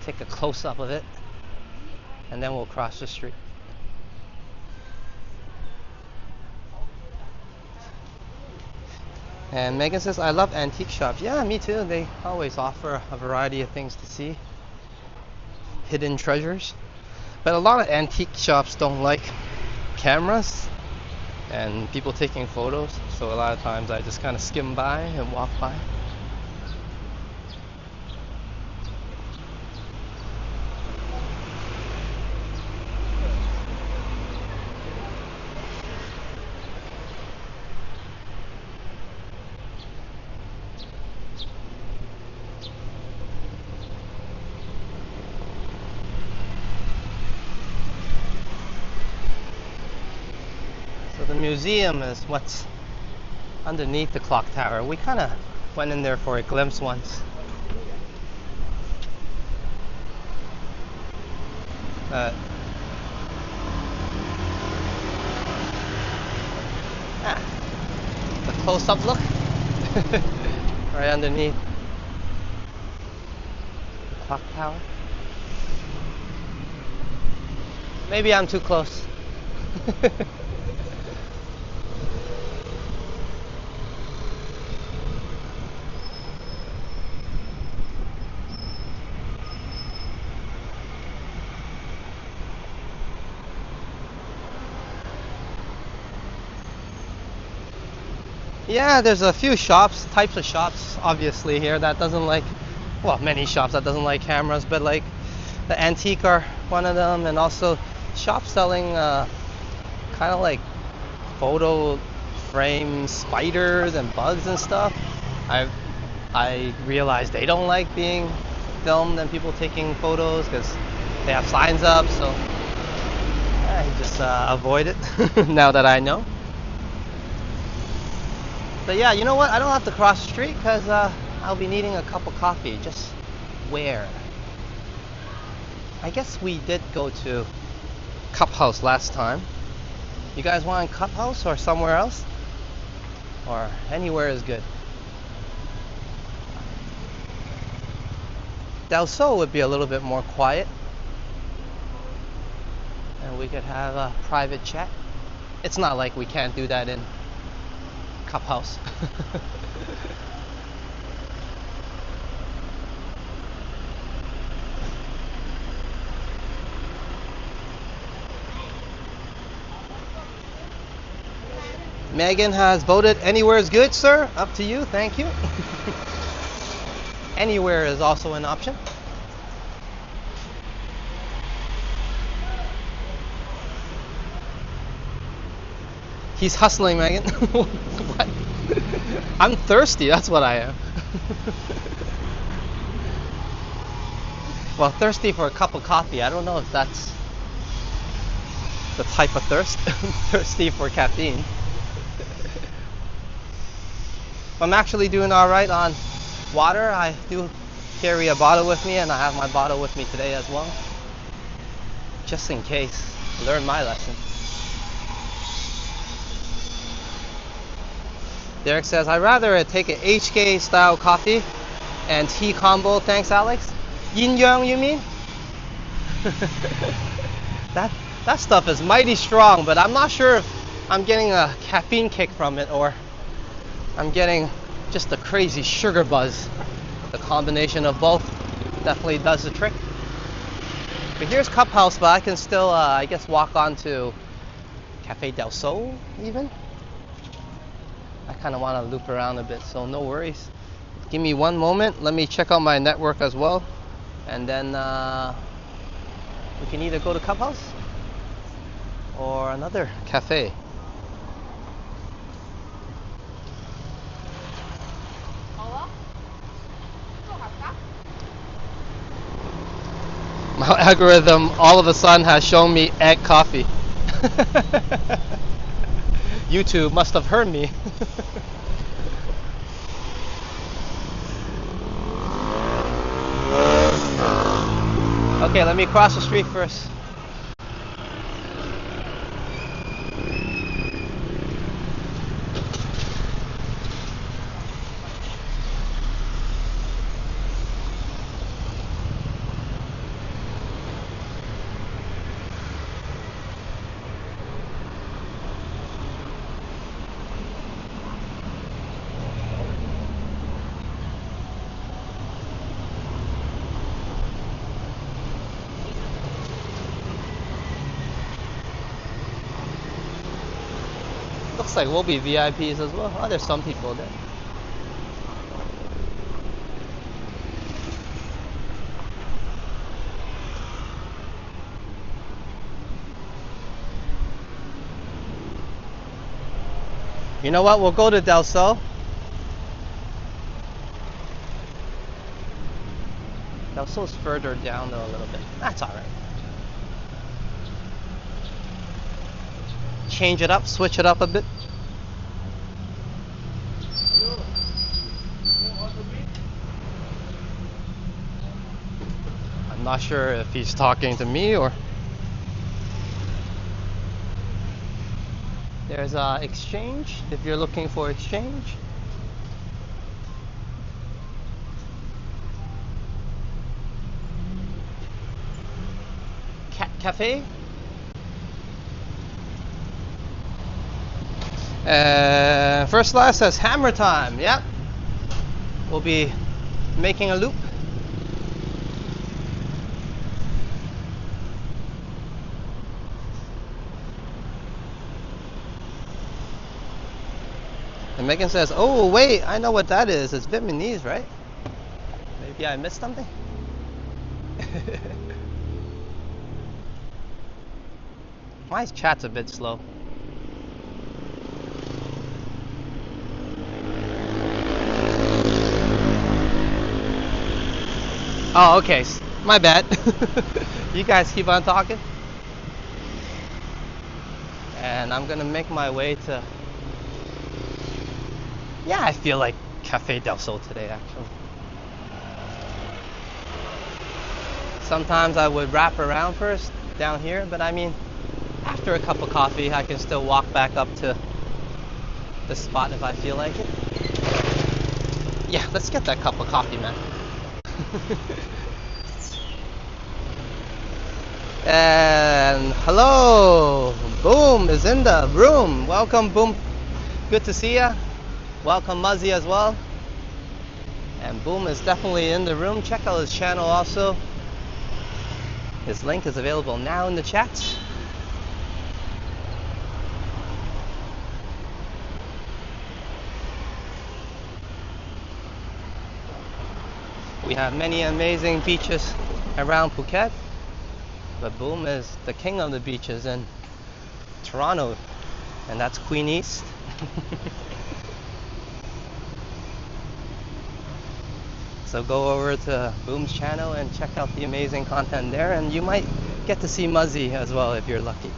Take a close-up of it, and then we'll cross the street. And Megan says, I love antique shops. Yeah, me too. They always offer a variety of things to see. Hidden treasures. But a lot of antique shops don't like cameras and people taking photos, so a lot of times I just kind of skim by and walk by. museum is what's underneath the clock tower. We kind of went in there for a glimpse once. The close-up look right underneath the clock tower. Maybe I'm too close. Yeah, there's a few types of shops, obviously here that doesn't like, well, many shops that doesn't like cameras, but like the antique are one of them, and also shops selling kind of like photo frame spiders and bugs and stuff. I realize they don't like being filmed and people taking photos because they have signs up, so I just avoid it now that I know. But yeah, you know what? I don't have to cross the street because I'll be needing a cup of coffee. Just where? I guess we did go to Cup House last time. You guys want Cup House or somewhere else? Or anywhere is good. Del Sol would be a little bit more quiet. And we could have a private chat. It's not like we can't do that in Cup House. Megan has voted anywhere is good, sir. Up to you. Thank you. Anywhere is also an option. He's hustling, Megan. What? I'm thirsty, that's what I am. Well, thirsty for a cup of coffee. I don't know if that's the type of thirst. Thirsty for caffeine. I'm actually doing alright on water. I do carry a bottle with me, and I have my bottle with me today as well. Just in case. Learn my lesson. Derek says, I'd rather take an HK style coffee and tea combo. Thanks, Alex. Yin Yang, you mean? that stuff is mighty strong, but I'm not sure if I'm getting a caffeine kick from it or I'm getting just a crazy sugar buzz. The combination of both definitely does the trick. But here's Cup House, but I can still, I guess, walk on to Cafe Del Sol even. I kind of want to loop around a bit, so no worries. Give me one moment. Let me check out my network as well. And then we can either go to Cup House or another cafe. My algorithm all of a sudden has shown me egg coffee. YouTube must have heard me. Okay, let me cross the street first. Looks like we'll be VIPs as well. Oh, there's some people there. You know what? We'll go to Del Sol. Del Sol's further down though a little bit. That's alright. change it up, switch it up a bit. I'm not sure if he's talking to me or... There's exchange, if you're looking for exchange. Cafe. First class says hammer time. Yep. We'll be making a loop. And Megan says, oh wait, I know what that is. It's Vietnamese, right? Maybe I missed something? My chat's a bit slow. Oh, okay. My bad. You guys keep on talking. And I'm gonna make my way to... Yeah, I feel like Cafe del Sol today, actually. Sometimes I would wrap around first down here, but I mean, after a cup of coffee, I can still walk back up to the spot if I feel like it. Yeah, let's get that cup of coffee, man. And hello, Boom is in the room. Welcome, Boom. Good to see ya. Welcome, Muzzy, as well. And Boom is definitely in the room. Check out his channel also. His link is available now in the chat. We have many amazing beaches around Phuket, but Boom is the king of the beaches in Toronto, and that's Queen East. So go over to Boom's channel and check out the amazing content there, and you might get to see Muzzy as well if you're lucky.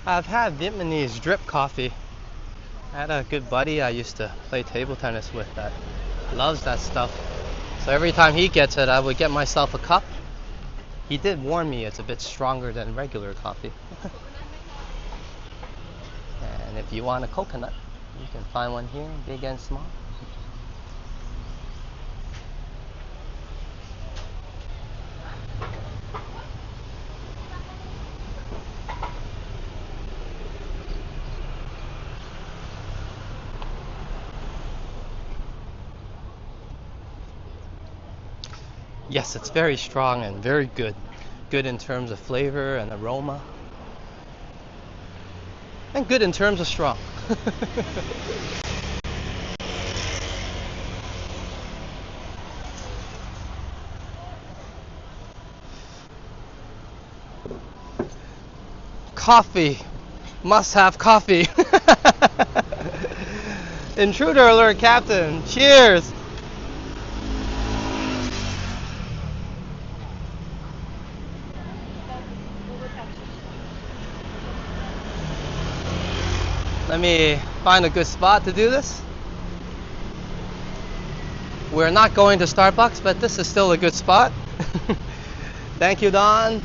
I've had Vietnamese drip coffee. I had a good buddy I used to play table tennis with that loves that stuff. So every time he gets it, I would get myself a cup. He did warn me it's a bit stronger than regular coffee. And if you want a coconut, you can find one here, big and small. Yes, it's very strong and very good. Good in terms of flavor and aroma. And good in terms of strong. Coffee. Must have coffee. Intruder alert, Captain. Cheers. Let me find a good spot to do this. We're not going to Starbucks, but this is still a good spot. Thank you, Don.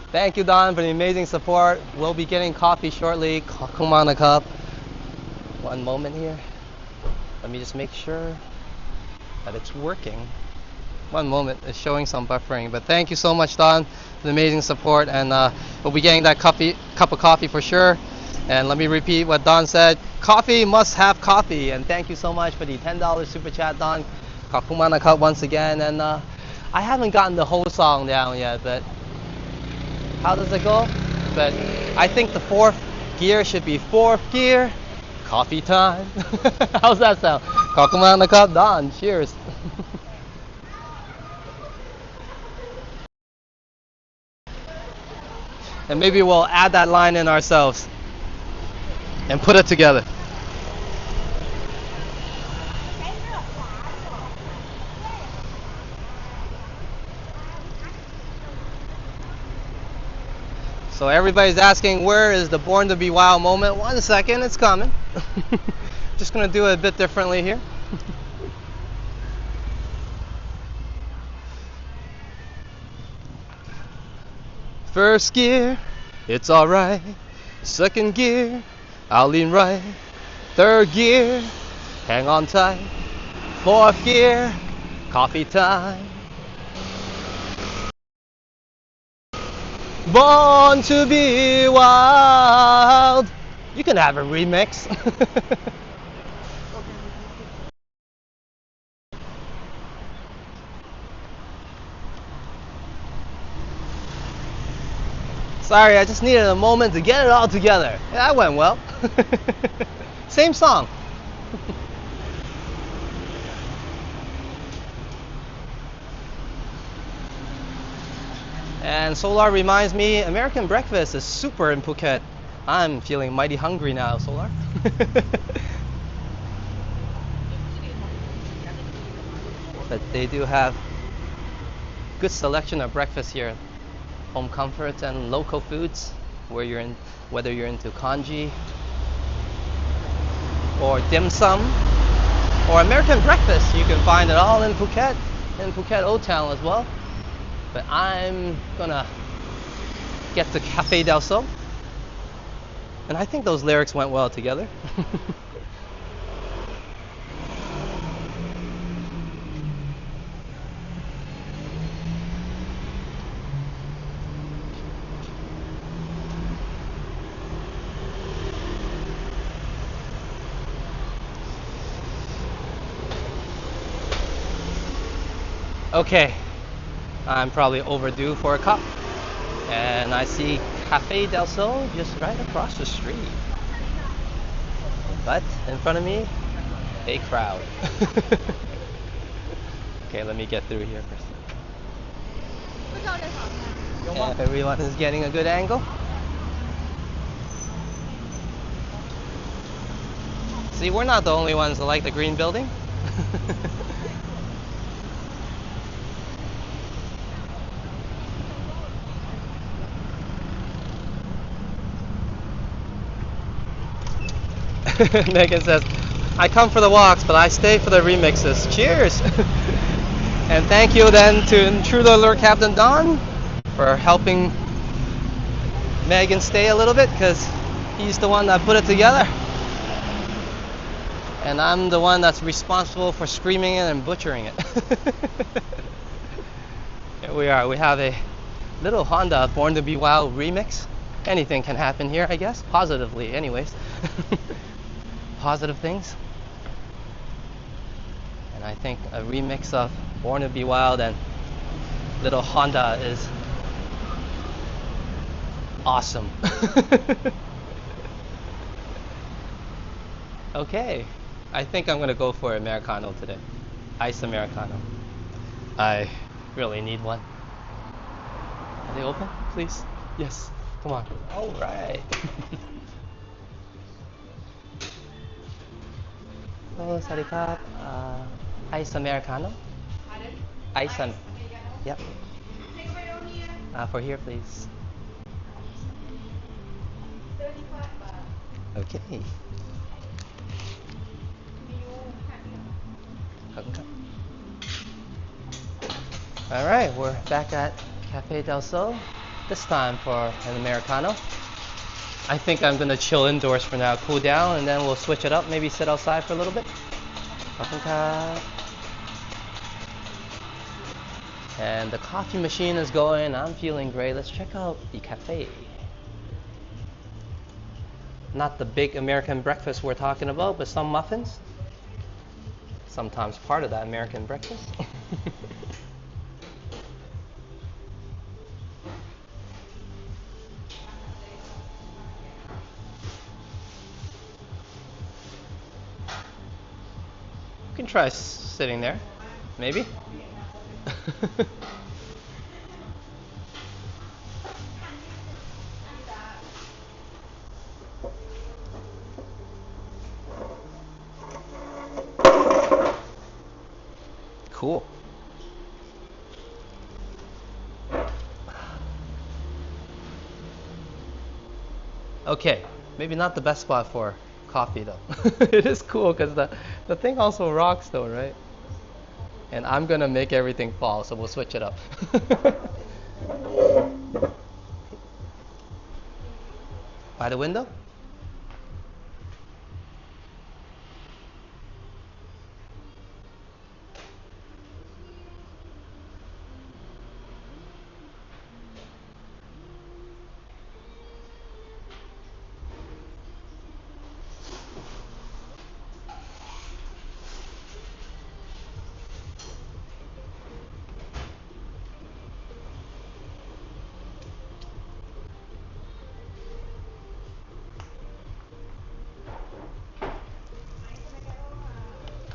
Thank you, Don, for the amazing support. We'll be getting coffee shortly. Come on a cup. One moment here. Let me just make sure that it's working. One moment, it's showing some buffering. But thank you so much, Don, for the amazing support. And we'll be getting that cup of coffee for sure. And let me repeat what Don said. Coffee must have coffee. And thank you so much for the $10 super chat, Don. Kakumana cup once again. And I haven't gotten the whole song down yet, but how does it go? But I think the fourth gear should be fourth gear. Coffee time. How's that sound? Kakumana cup, Don. Cheers. And maybe we'll add that line in ourselves and put it together. So everybody's asking, where is the Born to Be Wild moment? 1 second, it's coming. Just gonna do it a bit differently here. First gear, it's alright. Second gear, I'll lean right. Third gear, hang on tight. Fourth gear, coffee time. Born to be wild. You can have a remix. Sorry, I just needed a moment to get it all together. Yeah, that went well. Same song. And Solar reminds me, American breakfast is super in Phuket. I'm feeling mighty hungry now, Solar. But they do have good selection of breakfast here. Home comforts and local foods, whether you're into congee or dim sum or American breakfast. You can find it all in Phuket Old Town as well. But I'm gonna get to Cafe Del Sol, and I think those lyrics went well together. Okay, I'm probably overdue for a cup, and I see Cafe Del Sol just right across the street. But in front of me, a crowd. Okay, let me get through here first. And everyone is getting a good angle. See, we're not the only ones that like the green building. Megan says, I come for the walks, but I stay for the remixes. Cheers! And thank you then to Intruder Alert Captain Don for helping Megan stay a little bit, because he's the one that put it together. And I'm the one that's responsible for screaming it and butchering it. Here we are. We have a little Honda Born to Be Wild remix. Anything can happen here, I guess. Positively, anyways. Positive things. And I think a remix of Born to Be Wild and Little Honda is awesome. Okay, I think I'm gonna go for Americano today. Ice Americano. I really need one. Are they open? Please? Yes. Come on. All right. Hello, Sarikap. Ice Americano. Ice and yep. For here, please. Okay. All right, we're back at Cafe Del Sol. This time for an Americano. I think I'm gonna chill indoors for now, cool down, and then we'll switch it up, maybe sit outside for a little bit. And the coffee machine is going. I'm feeling great. Let's check out the cafe. Not the big American breakfast we're talking about, but some muffins. Sometimes part of that American breakfast. You can try sitting there, maybe. Cool. Okay, maybe not the best spot for coffee though. It is cool because the thing also rocks though, right? And I'm gonna make everything fall, so we'll switch it up. By the window?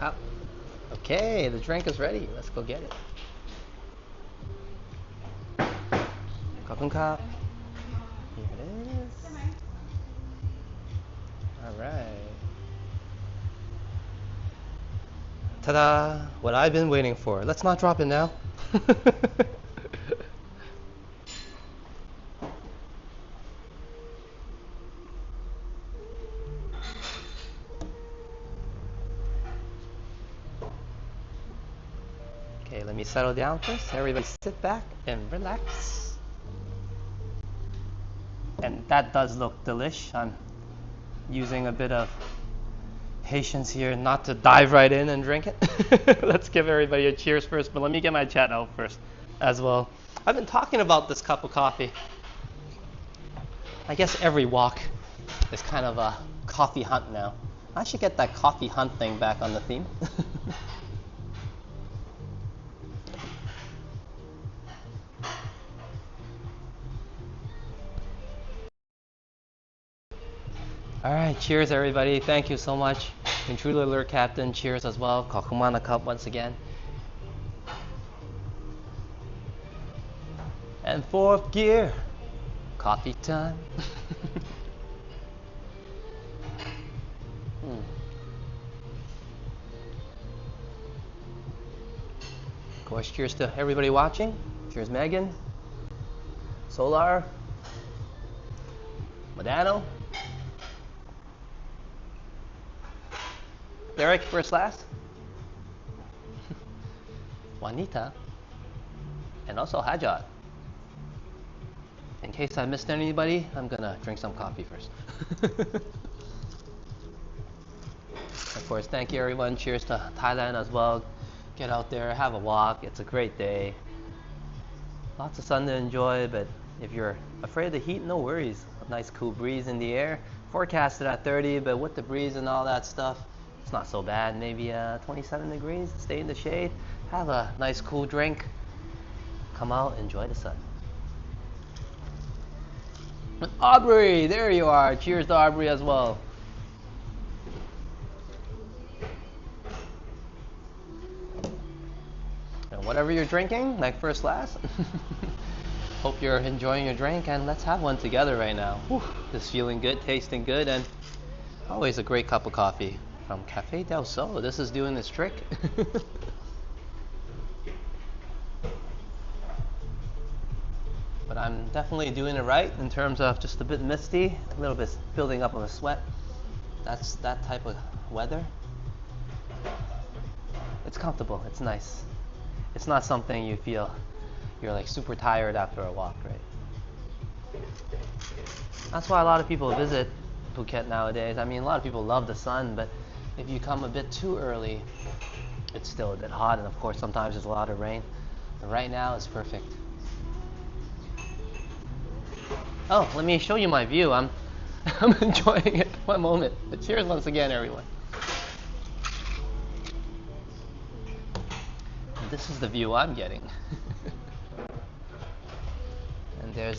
Ah, okay, the drink is ready. Let's go get it. Kakunka. Here it is. Alright. Ta-da! What I've been waiting for. Let's not drop it now. Okay, let me settle down first. Everybody sit back and relax. And that does look delish. I'm using a bit of patience here not to dive right in and drink it. Let's give everybody a cheers first, but let me get my chat out first as well. I've been talking about this cup of coffee. I guess every walk is kind of a coffee hunt now. I should get that coffee hunt thing back on the theme. All right, cheers everybody. Thank you so much. Intruder Alert Captain, cheers as well. Kakumana Cup once again. And fourth gear, coffee time. Of course, cheers to everybody watching. Cheers Megan, Solar, Modano, Derek first last, Juanita, and also Hajat. In case I missed anybody, I'm gonna drink some coffee first. Of course, thank you everyone. Cheers to Thailand as well. Get out there, have a walk. It's a great day. Lots of sun to enjoy, but if you're afraid of the heat, no worries. A nice cool breeze in the air. Forecasted at 30, but with the breeze and all that stuff, it's not so bad. Maybe 27 degrees. Stay in the shade. Have a nice cool drink. Come out, enjoy the sun. Aubrey, there you are. Cheers to Aubrey as well. And whatever you're drinking, like first last, hope you're enjoying your drink, and let's have one together right now. Whew, just feeling good, tasting good, and always a great cup of coffee from Cafe Del Sol. This is doing its trick. But I'm definitely doing it right in terms of just a bit misty, a little bit building up of a sweat. That's that type of weather. It's comfortable, it's nice. It's not something you feel you're like super tired after a walk, right? That's why a lot of people visit Phuket nowadays. I mean, a lot of people love the sun, but if you come a bit too early, it's still a bit hot, and of course sometimes there's a lot of rain. But right now it's perfect. Oh, let me show you my view. I'm I'm enjoying it. One moment. But cheers once again, everyone. This is the view I'm getting. And there's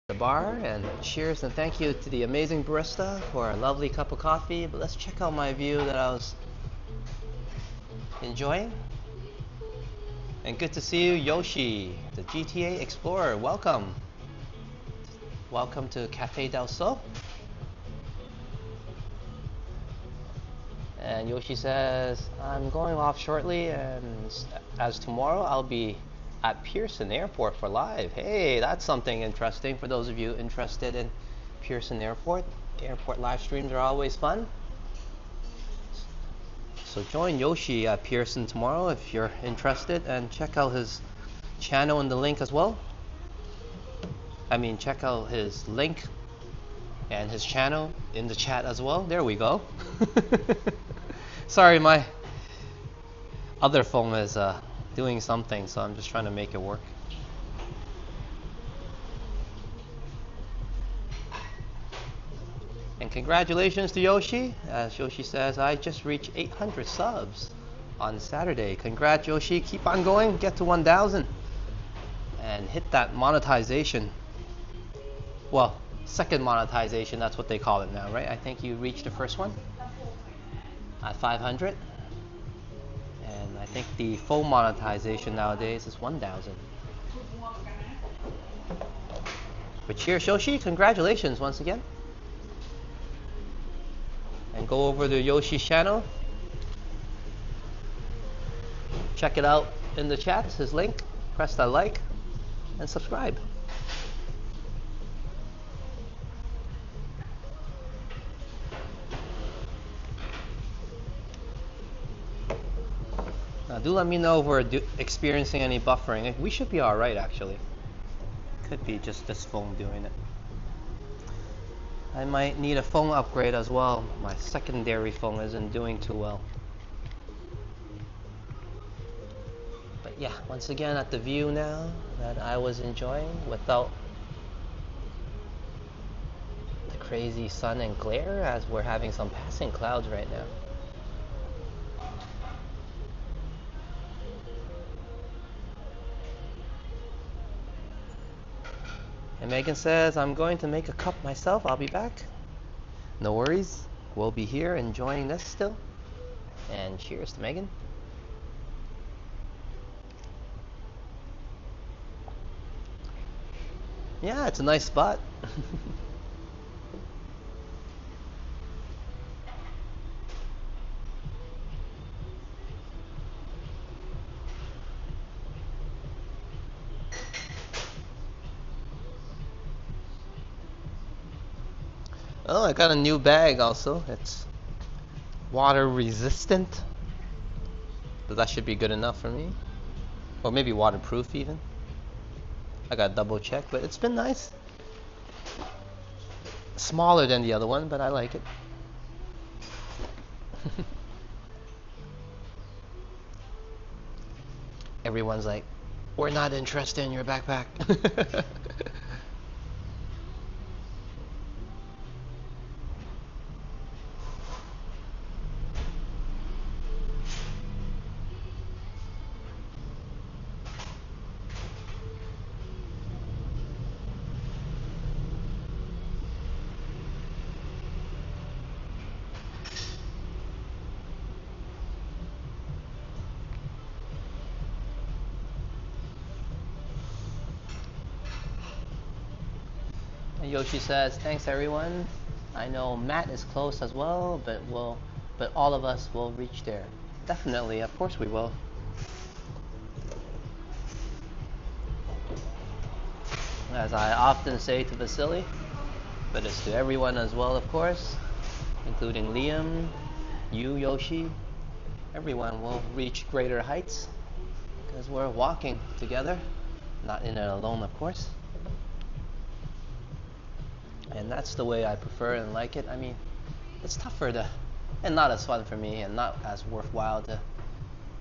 the bar, and cheers and thank you to the amazing barista for a lovely cup of coffee. But let's check out my view that I was enjoying. And good to see you, Yoshi, the GTA Explorer. Welcome. Welcome to Cafe Del Sol. And Yoshi says, I'm going off shortly, and as tomorrow I'll be at Pearson Airport for live. Hey, that's something interesting for those of you interested in Pearson Airport. Airport live streams are always fun. So join Yoshi at Pearson tomorrow if you're interested, and check out his channel in the link as well. I mean, check out his link and his channel in the chat as well. There we go. Sorry, my other phone is doing something, so I'm just trying to make it work. And congratulations to Yoshi. As Yoshi says, I just reached 800 subs on Saturday. Congrats, Yoshi. Keep on going. Get to 1,000. And hit that monetization. Well, second monetization, that's what they call it now, right? I think you reached the first one at 500. And I think the full monetization nowadays is 1,000. But cheers, Yoshi. Congratulations once again. And go over to Yoshi's channel. Check it out in the chat, his link. Press that like and subscribe. Now do let me know if we're experiencing any buffering. We should be alright actually. Could be just this phone doing it. I might need a phone upgrade as well. My secondary phone isn't doing too well. But yeah, once again at the view now that I was enjoying without the crazy sun and glare, as we're having some passing clouds right now. And Megan says, I'm going to make a cup myself. I'll be back. No worries. We'll be here enjoying this still. And cheers to Megan. Yeah, it's a nice spot. Oh, I got a new bag also. It's water resistant. So that should be good enough for me. Or maybe waterproof even. I got double check, but it's been nice. Smaller than the other one, but I like it. Everyone's like, we're not interested in your backpack. Yoshi says, thanks everyone. I know Matt is close as well, but all of us will reach there. Definitely, of course we will. As I often say to Vasily, but it's to everyone as well, of course, including Liam, you, Yoshi. Everyone will reach greater heights because we're walking together, not in it alone, of course. And that's the way I prefer and like it. I mean, it's tougher to, and not as fun for me, and not as worthwhile to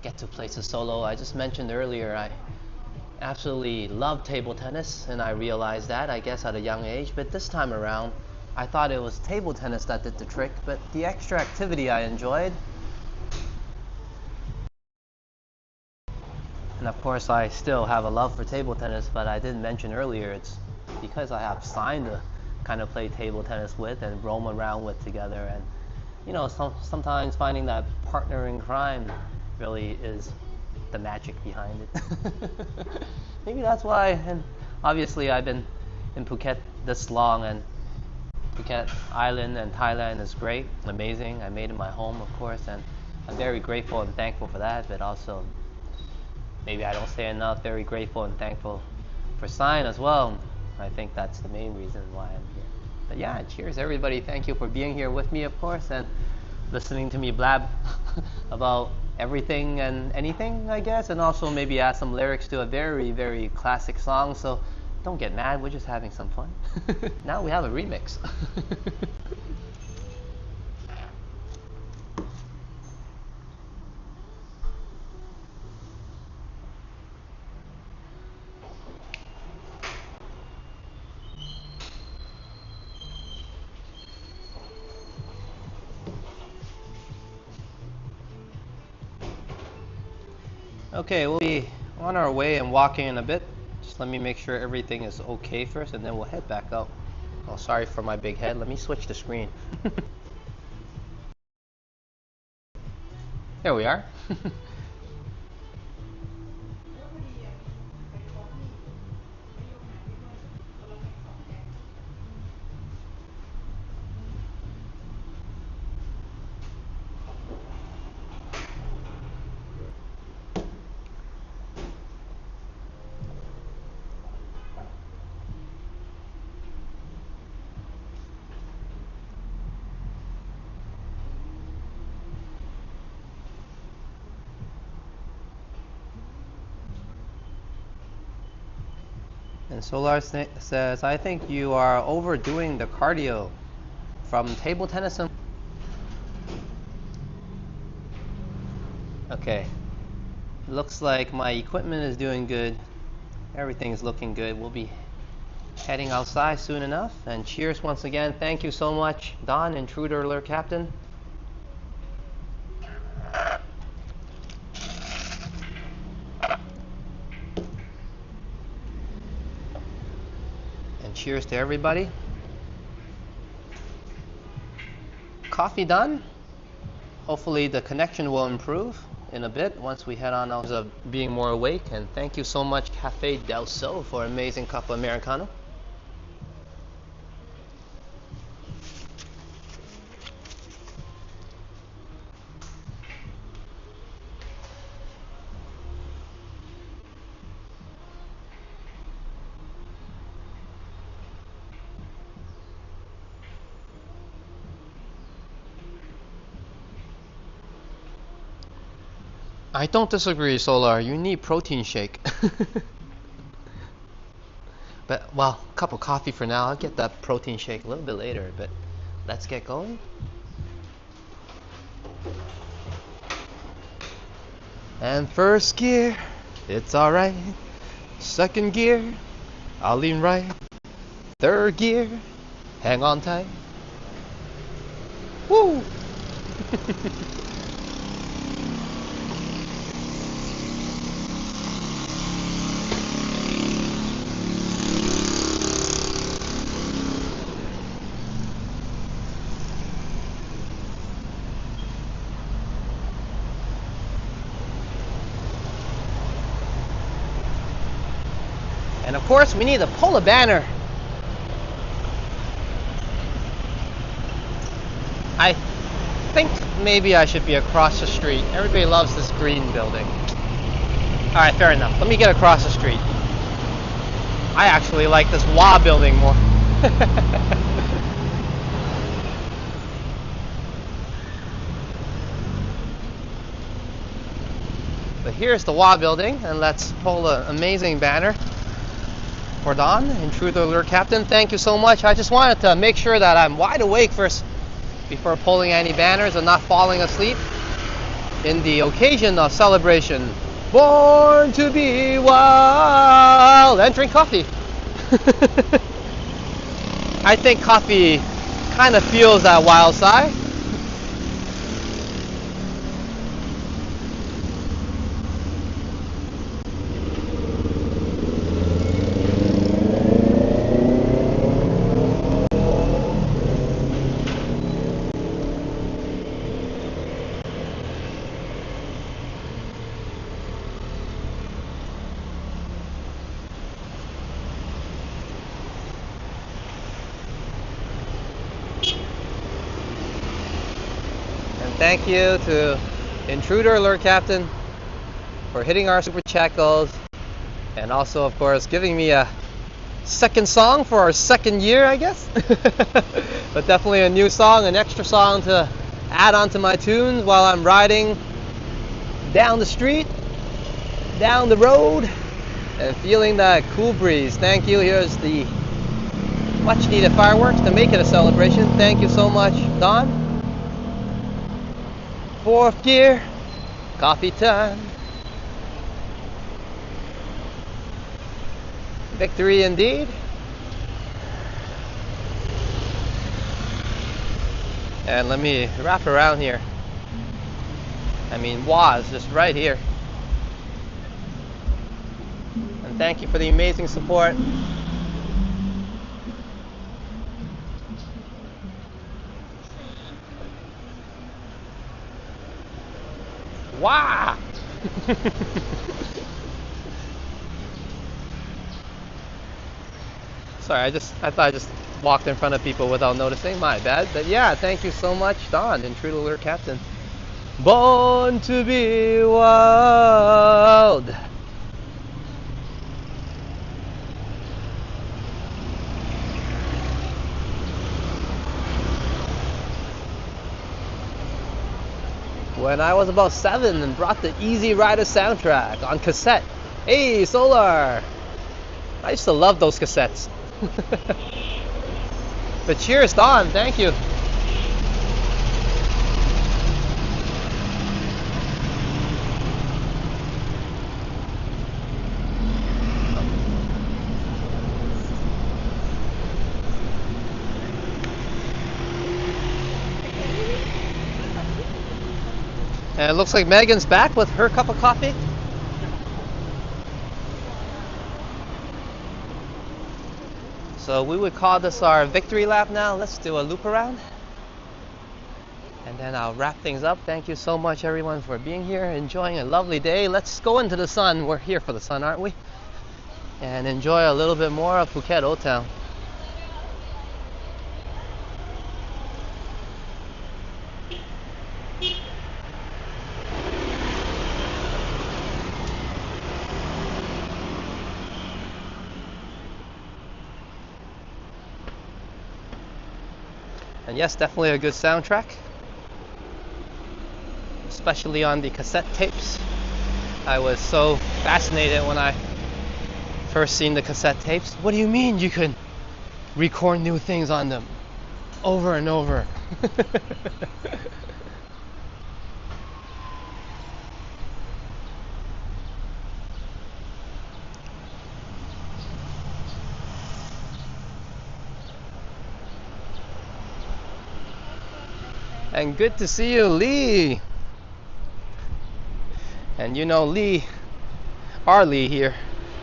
get to places solo. I just mentioned earlier I absolutely love table tennis, and I realized that, I guess, at a young age. But this time around, I thought it was table tennis that did the trick, but the extra activity I enjoyed. And of course, I still have a love for table tennis, but I did mention earlier it's because I have Sign to kind of play table tennis with and roam around with together. And sometimes finding that partner in crime really is the magic behind it. Maybe that's why. And obviously, I've been in Phuket this long, and Phuket Island and Thailand is great, amazing. I made it my home, of course, and I'm very grateful and thankful for that. But also, maybe I don't say enough, very grateful and thankful for Sign as well. I think that's the main reason why I'm here. But yeah, cheers everybody. Thank you for being here with me, of course, and listening to me blab about everything and anything, I guess, and also maybe add some lyrics to a very, very classic song. So don't get mad, we're just having some fun. Now we have a remix. Okay, we'll be on our way and walking in a bit. Just let me make sure everything is okay first, and then we'll head back out. Oh, sorry for my big head. Let me switch the screen. There we are. And Solar says, I think you are overdoing the cardio from table tennis. Okay, looks like my equipment is doing good. Everything is looking good. We'll be heading outside soon enough. And cheers once again. Thank you so much, Don, Intruder Alert Captain. And cheers to everybody. Coffee done. Hopefully the connection will improve in a bit once we head on out of being more awake. And thank you so much, Cafe Del Sol, for an amazing cup of Americano. I don't disagree, Solar. You need protein shake. But, well, cup of coffee for now. I'll get that protein shake a little bit later, but let's get going. And first gear, it's alright. Second gear, I'll lean right. Third gear, hang on tight. Woo! And of course, we need to pull a banner. I think maybe I should be across the street. Everybody loves this green building. Alright, fair enough. Let me get across the street. I actually like this WA building more. But here's the WA building, and let's pull an amazing banner. for Don, Intruder Lure Captain. Thank you so much. I just wanted to make sure that I'm wide awake first before pulling any banners and not falling asleep in the occasion of celebration. Born to be wild and drink coffee. I think coffee kind of feels that wild side. Thank you to Intruder Lure Captain for hitting our super chat goals, and also of course giving me a second song for our second year, I guess. But definitely a new song, an extra song to add onto my tunes while I'm riding down the street, down the road, and feeling that cool breeze. Thank you. Here's the much needed fireworks to make it a celebration. Thank you so much, Don. Fourth gear, coffee time. Victory indeed. And let me wrap around here. I mean, was just right here. And thank you for the amazing support. Wow! Sorry, I thought I just walked in front of people without noticing. My bad. But yeah, thank you so much, Don, Intruder Lure Captain. Born to be wild. When I was about 7 and brought the Easy Rider soundtrack on cassette. Hey, Solar! I used to love those cassettes. But cheers, Don. Thank you. And it looks like Megan's back with her cup of coffee. So we would call this our victory lap now. Let's do a loop around. And then I'll wrap things up. Thank you so much, everyone, for being here, enjoying a lovely day. Let's go into the sun. We're here for the sun, aren't we? And enjoy a little bit more of Phuket Old Town. And yes, definitely a good soundtrack, especially on the cassette tapes. I was so fascinated when I first seen the cassette tapes. What do you mean you can record new things on them over and over? And good to see you, Lee. And you know, Lee, our Lee here,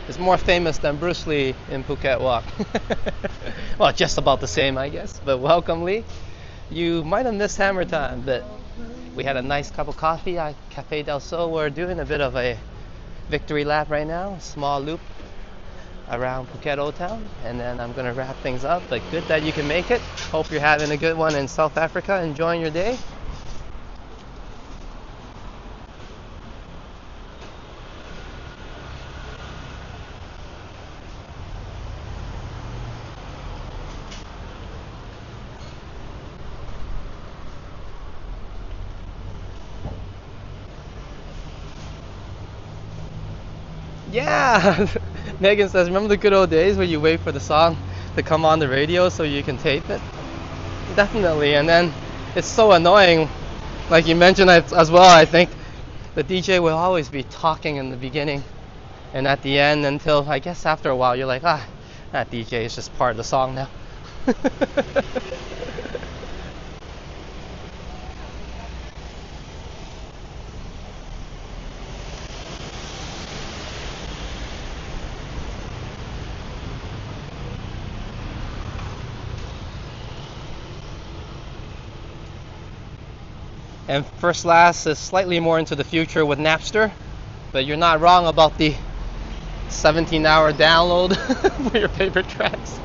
is more famous than Bruce Lee in Phuket Walk. Well, just about the same, I guess. But welcome, Lee. You might have missed Hammer Time, but we had a nice cup of coffee at Cafe Del Sol. We're doing a bit of a victory lap right now, a small loop around Phuket Old Town, and then I'm gonna wrap things up. But good that you can make it. Hope you're having a good one in South Africa, enjoying your day. Yeah, Megan says, remember the good old days where you wait for the song to come on the radio so you can tape it? Definitely. And then it's so annoying, like you mentioned as well, I think the DJ will always be talking in the beginning and at the end until, I guess after a while, you're like, that DJ is just part of the song now. And First Last is slightly more into the future with Napster, but you're not wrong about the 17-hour download for your favorite tracks.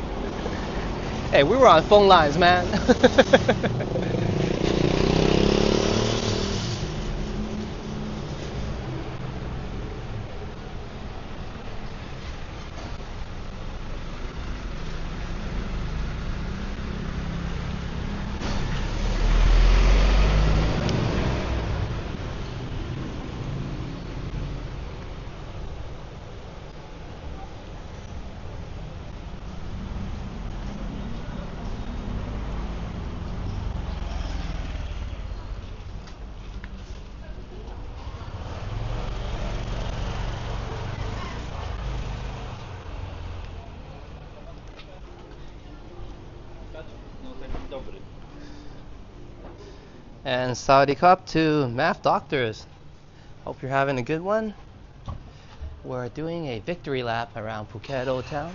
Hey, we were on phone lines, man. And Saudi Cup to Math Doctors. Hope you're having a good one. We're doing a victory lap around Phuket Town.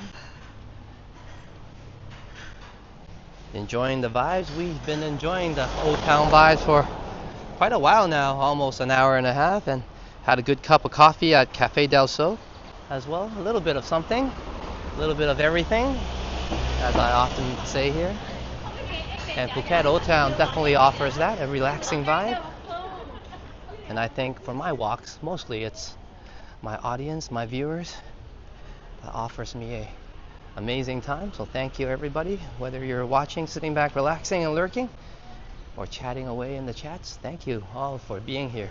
Enjoying the vibes. We've been enjoying the Old Town vibes for quite a while now, almost an hour and a half, and had a good cup of coffee at Cafe Del Sol as well. A little bit of something, a little bit of everything, as I often say here. And Phuket Old Town definitely offers that, a relaxing vibe. And I think for my walks, mostly it's my audience, my viewers, that offers me a amazing time. So thank you everybody, whether you're watching, sitting back, relaxing and lurking, or chatting away in the chats. Thank you all for being here.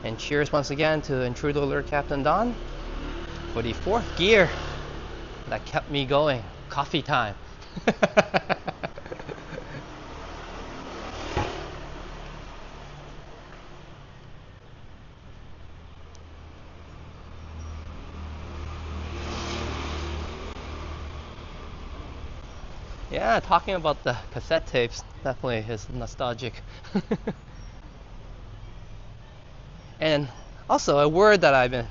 And cheers once again to Intruder Alert Captain Don for the fourth gear that kept me going. Coffee time. Yeah, talking about the cassette tapes definitely is nostalgic. And also a word that I've been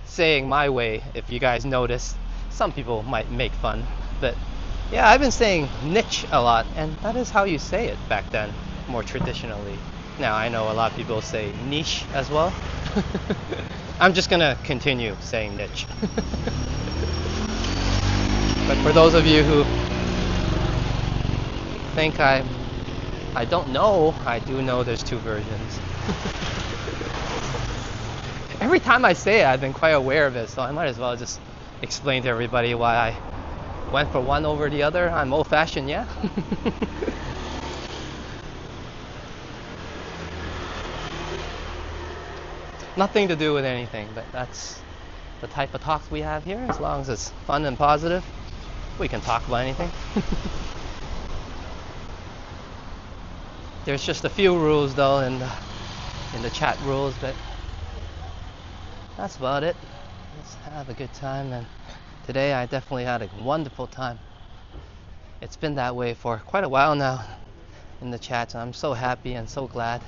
saying my way, if you guys notice, some people might make fun, but yeah, I've been saying niche a lot, and that is how you say it back then, more traditionally. Now I know a lot of people say niche as well. I'm just gonna continue saying niche. But for those of you who think I don't know, I do know there's two versions. Every time I say it, I've been quite aware of it, so I might as well just explain to everybody why I went for one over the other. I'm old-fashioned, yeah? Nothing to do with anything, but that's the type of talks we have here. As long as it's fun and positive, we can talk about anything. There's just a few rules though in the chat rules, but that's about it. Let's have a good time, and today I definitely had a wonderful time. It's been that way for quite a while now in the chats, and I'm so happy and so glad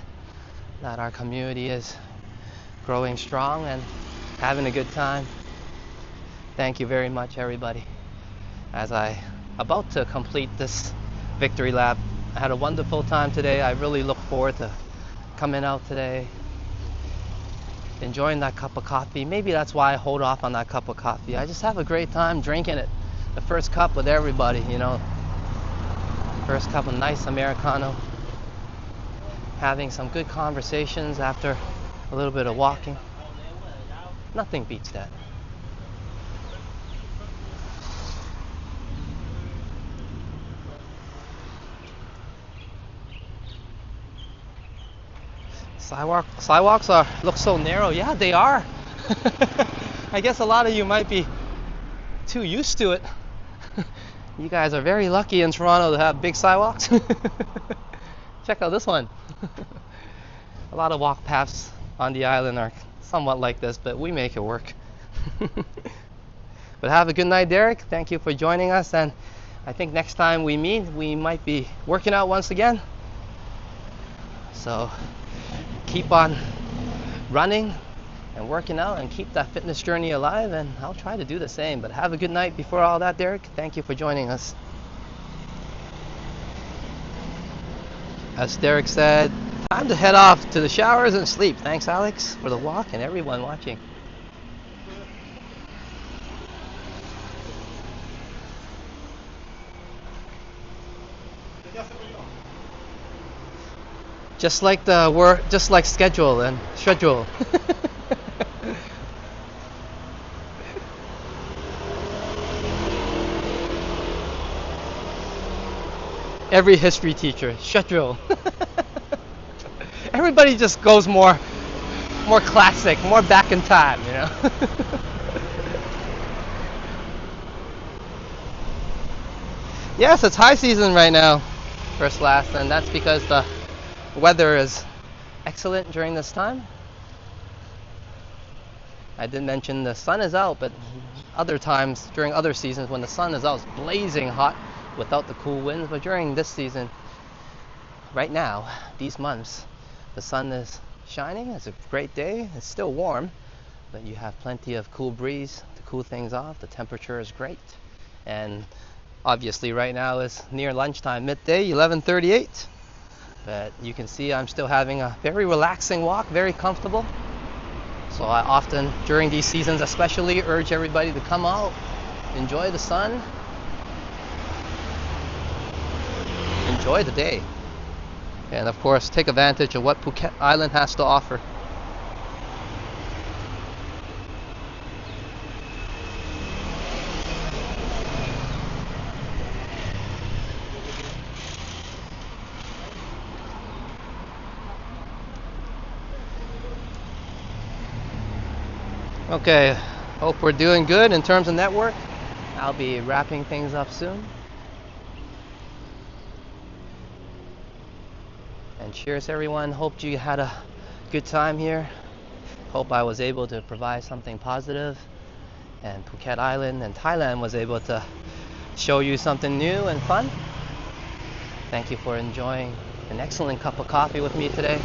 that our community is growing strong and having a good time. Thank you very much everybody. As I about to complete this victory lap, I had a wonderful time today. I really look forward to coming out today, enjoying that cup of coffee. Maybe that's why I hold off on that cup of coffee. I just have a great time drinking it. The first cup with everybody, you know. First cup of nice Americano. Having some good conversations after a little bit of walking. Nothing beats that. Sidewalks look so narrow. Yeah, they are. I guess a lot of you might be too used to it. You guys are very lucky in Toronto to have big sidewalks. Check out this one. A lot of walk paths on the island are somewhat like this, but we make it work. But have a good night, Derek. Thank you for joining us, and I think next time we meet, we might be working out once again. So keep on running and working out and keep that fitness journey alive, and I'll try to do the same. But have a good night before all that, Derek. Thank you for joining us. As Derek said, time to head off to the showers and sleep. Thanks, Alex, for the walk, and everyone watching. Just like the word, just like schedule and schedule. Every history teacher, schedule. Everybody just goes more classic, more back in time, you know. Yes, it's high season right now, first class, and that's because the weather is excellent during this time. I did mention the sun is out, but other times during other seasons when the sun is out, it's blazing hot without the cool winds. But during this season, right now, these months, the sun is shining. It's a great day. It's still warm, but you have plenty of cool breeze to cool things off. The temperature is great, and obviously right now is near lunchtime, midday, 11:38. But you can see I'm still having a very relaxing walk, very comfortable. So I often, during these seasons especially, urge everybody to come out, enjoy the sun, enjoy the day, and of course take advantage of what Phuket Island has to offer. Okay, hope we're doing good in terms of network. I'll be wrapping things up soon. And cheers, everyone. Hope you had a good time here. Hope I was able to provide something positive, and Phuket Island and Thailand was able to show you something new and fun. Thank you for enjoying an excellent cup of coffee with me today.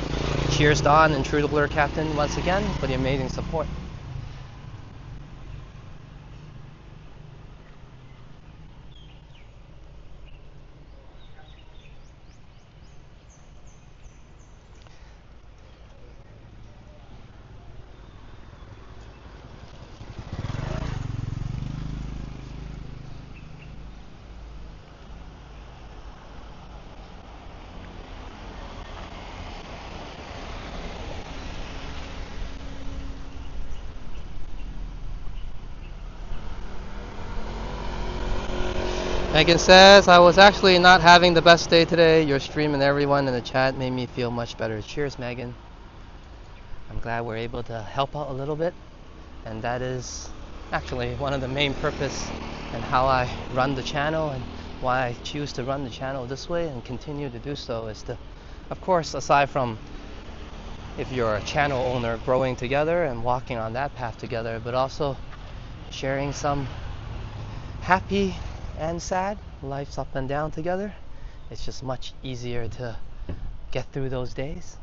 Cheers, Don and True Blur Captain, once again for the amazing support. Megan says, I was actually not having the best day today. Your stream and everyone in the chat made me feel much better. Cheers, Megan. I'm glad we're able to help out a little bit. And that is actually one of the main purpose and how I run the channel, and why I choose to run the channel this way and continue to do so is to, of course, aside from if you're a channel owner, growing together and walking on that path together, but also sharing some happy and sad life's up and down together. It's just much easier to get through those days,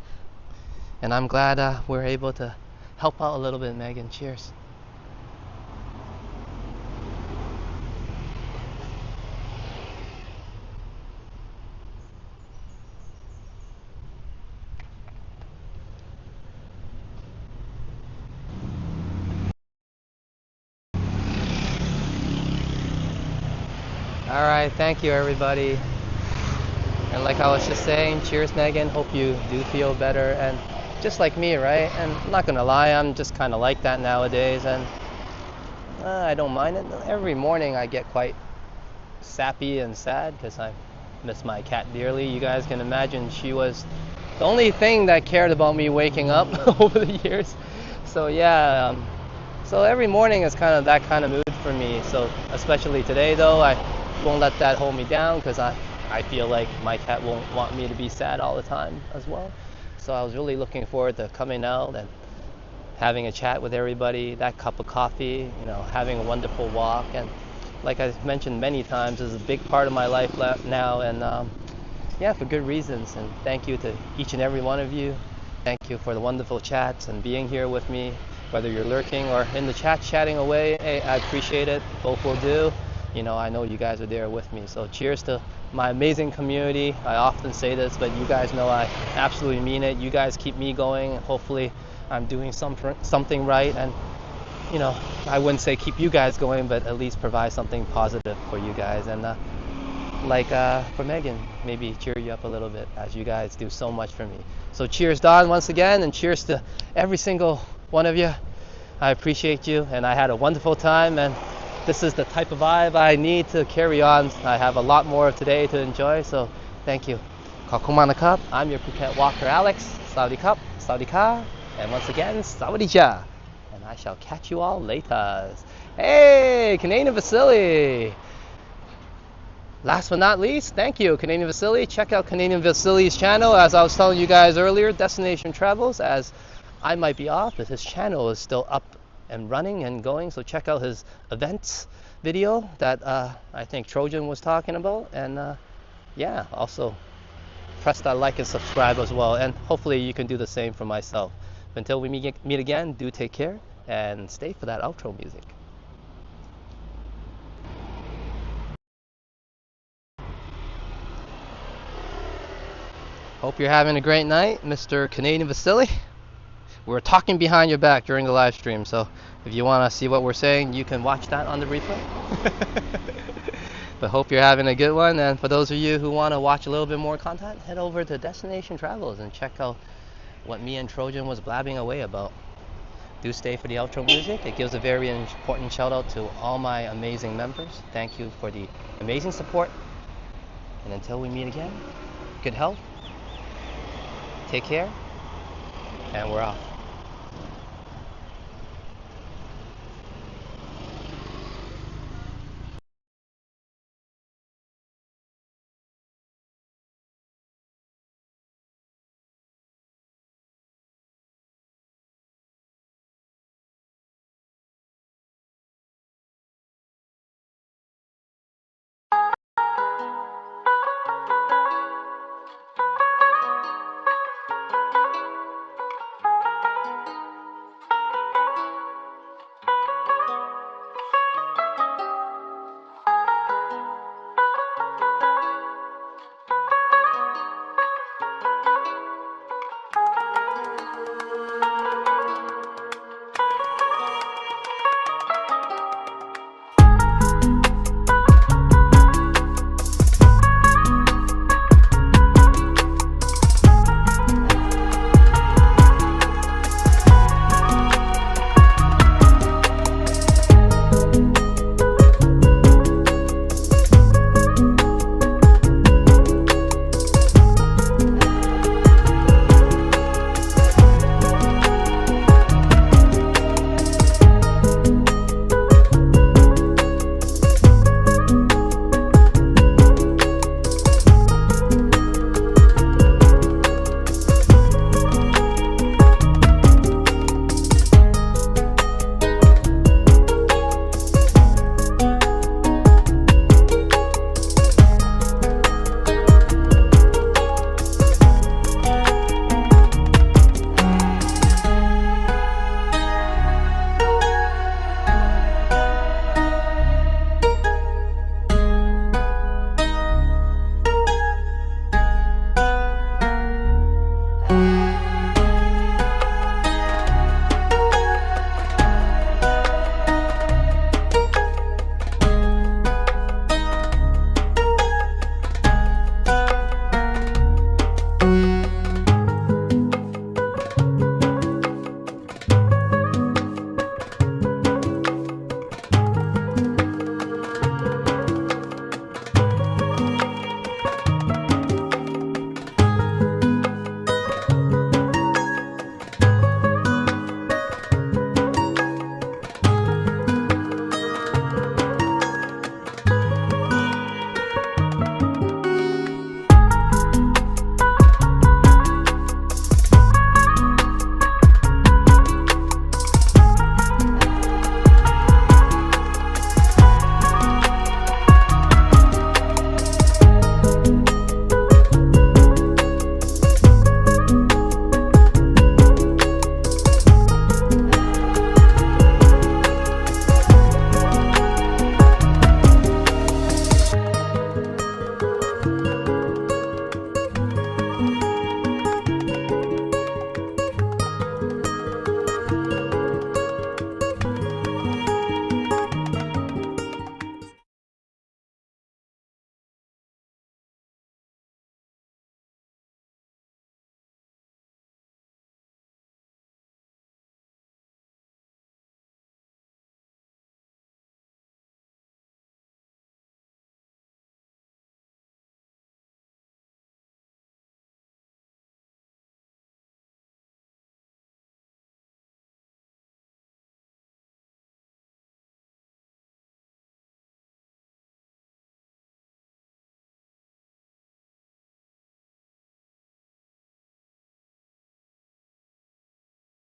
and I'm glad we're able to help out a little bit. Megan, cheers. All right, thank you, everybody. And like I was just saying, cheers, Megan. Hope you do feel better, and just like me, right? And I'm not gonna lie, I'm just kind of like that nowadays, and I don't mind it. Every morning I get quite sappy and sad because I miss my cat dearly. You guys can imagine she was the only thing that cared about me waking up over the years. So yeah, so every morning is kind of that kind of mood for me. So especially today though, I won't let that hold me down because I feel like my cat won't want me to be sad all the time as well. So I was really looking forward to coming out and having a chat with everybody, that cup of coffee, having a wonderful walk. And like I mentioned many times, is a big part of my life now. And yeah, for good reasons. And thank you to each and every one of you. Thank you for the wonderful chats and being here with me, whether you're lurking or in the chat chatting away. Hey, I appreciate it. Both will do. I know you guys are there with me. So cheers to my amazing community. I often say this, but you guys know I absolutely mean it. You guys keep me going, and hopefully I'm doing something right. And I wouldn't say keep you guys going, but at least provide something positive for you guys. And for Megan, maybe cheer you up a little bit, as you guys do so much for me. So cheers, Don, once again, and cheers to every single one of you. I appreciate you, and I had a wonderful time, and this is the type of vibe I need to carry on. I have a lot more of today to enjoy, so thank you. Kakumana Cup, I'm your Phuket Walker Alex. Saudi Cup, Saudi Ka, and once again, Saudi Ja. And I shall catch you all later. Hey, Canadian Vasily. Last but not least, thank you, Canadian Vasily. Check out Canadian Vasily's channel. As I was telling you guys earlier, Destination Travels, as I might be off, but his channel is still up and running and going. So check out his events video that I think Trojan was talking about. And yeah, also press that like and subscribe as well. And hopefully you can do the same for myself. Until we meet again, do take care and stay for that outro music. Hope you're having a great night, Mr. Canadian Vasily. We're talking behind your back during the live stream, so if you want to see what we're saying, you can watch that on the replay. But hope you're having a good one, and for those of you who want to watch a little bit more content, head over to Destination Travels and check out what me and Trojan was blabbing away about. Do stay for the outro music. It gives a very important shout out to all my amazing members. Thank you for the amazing support, and until we meet again, good health. Take care, and we're off.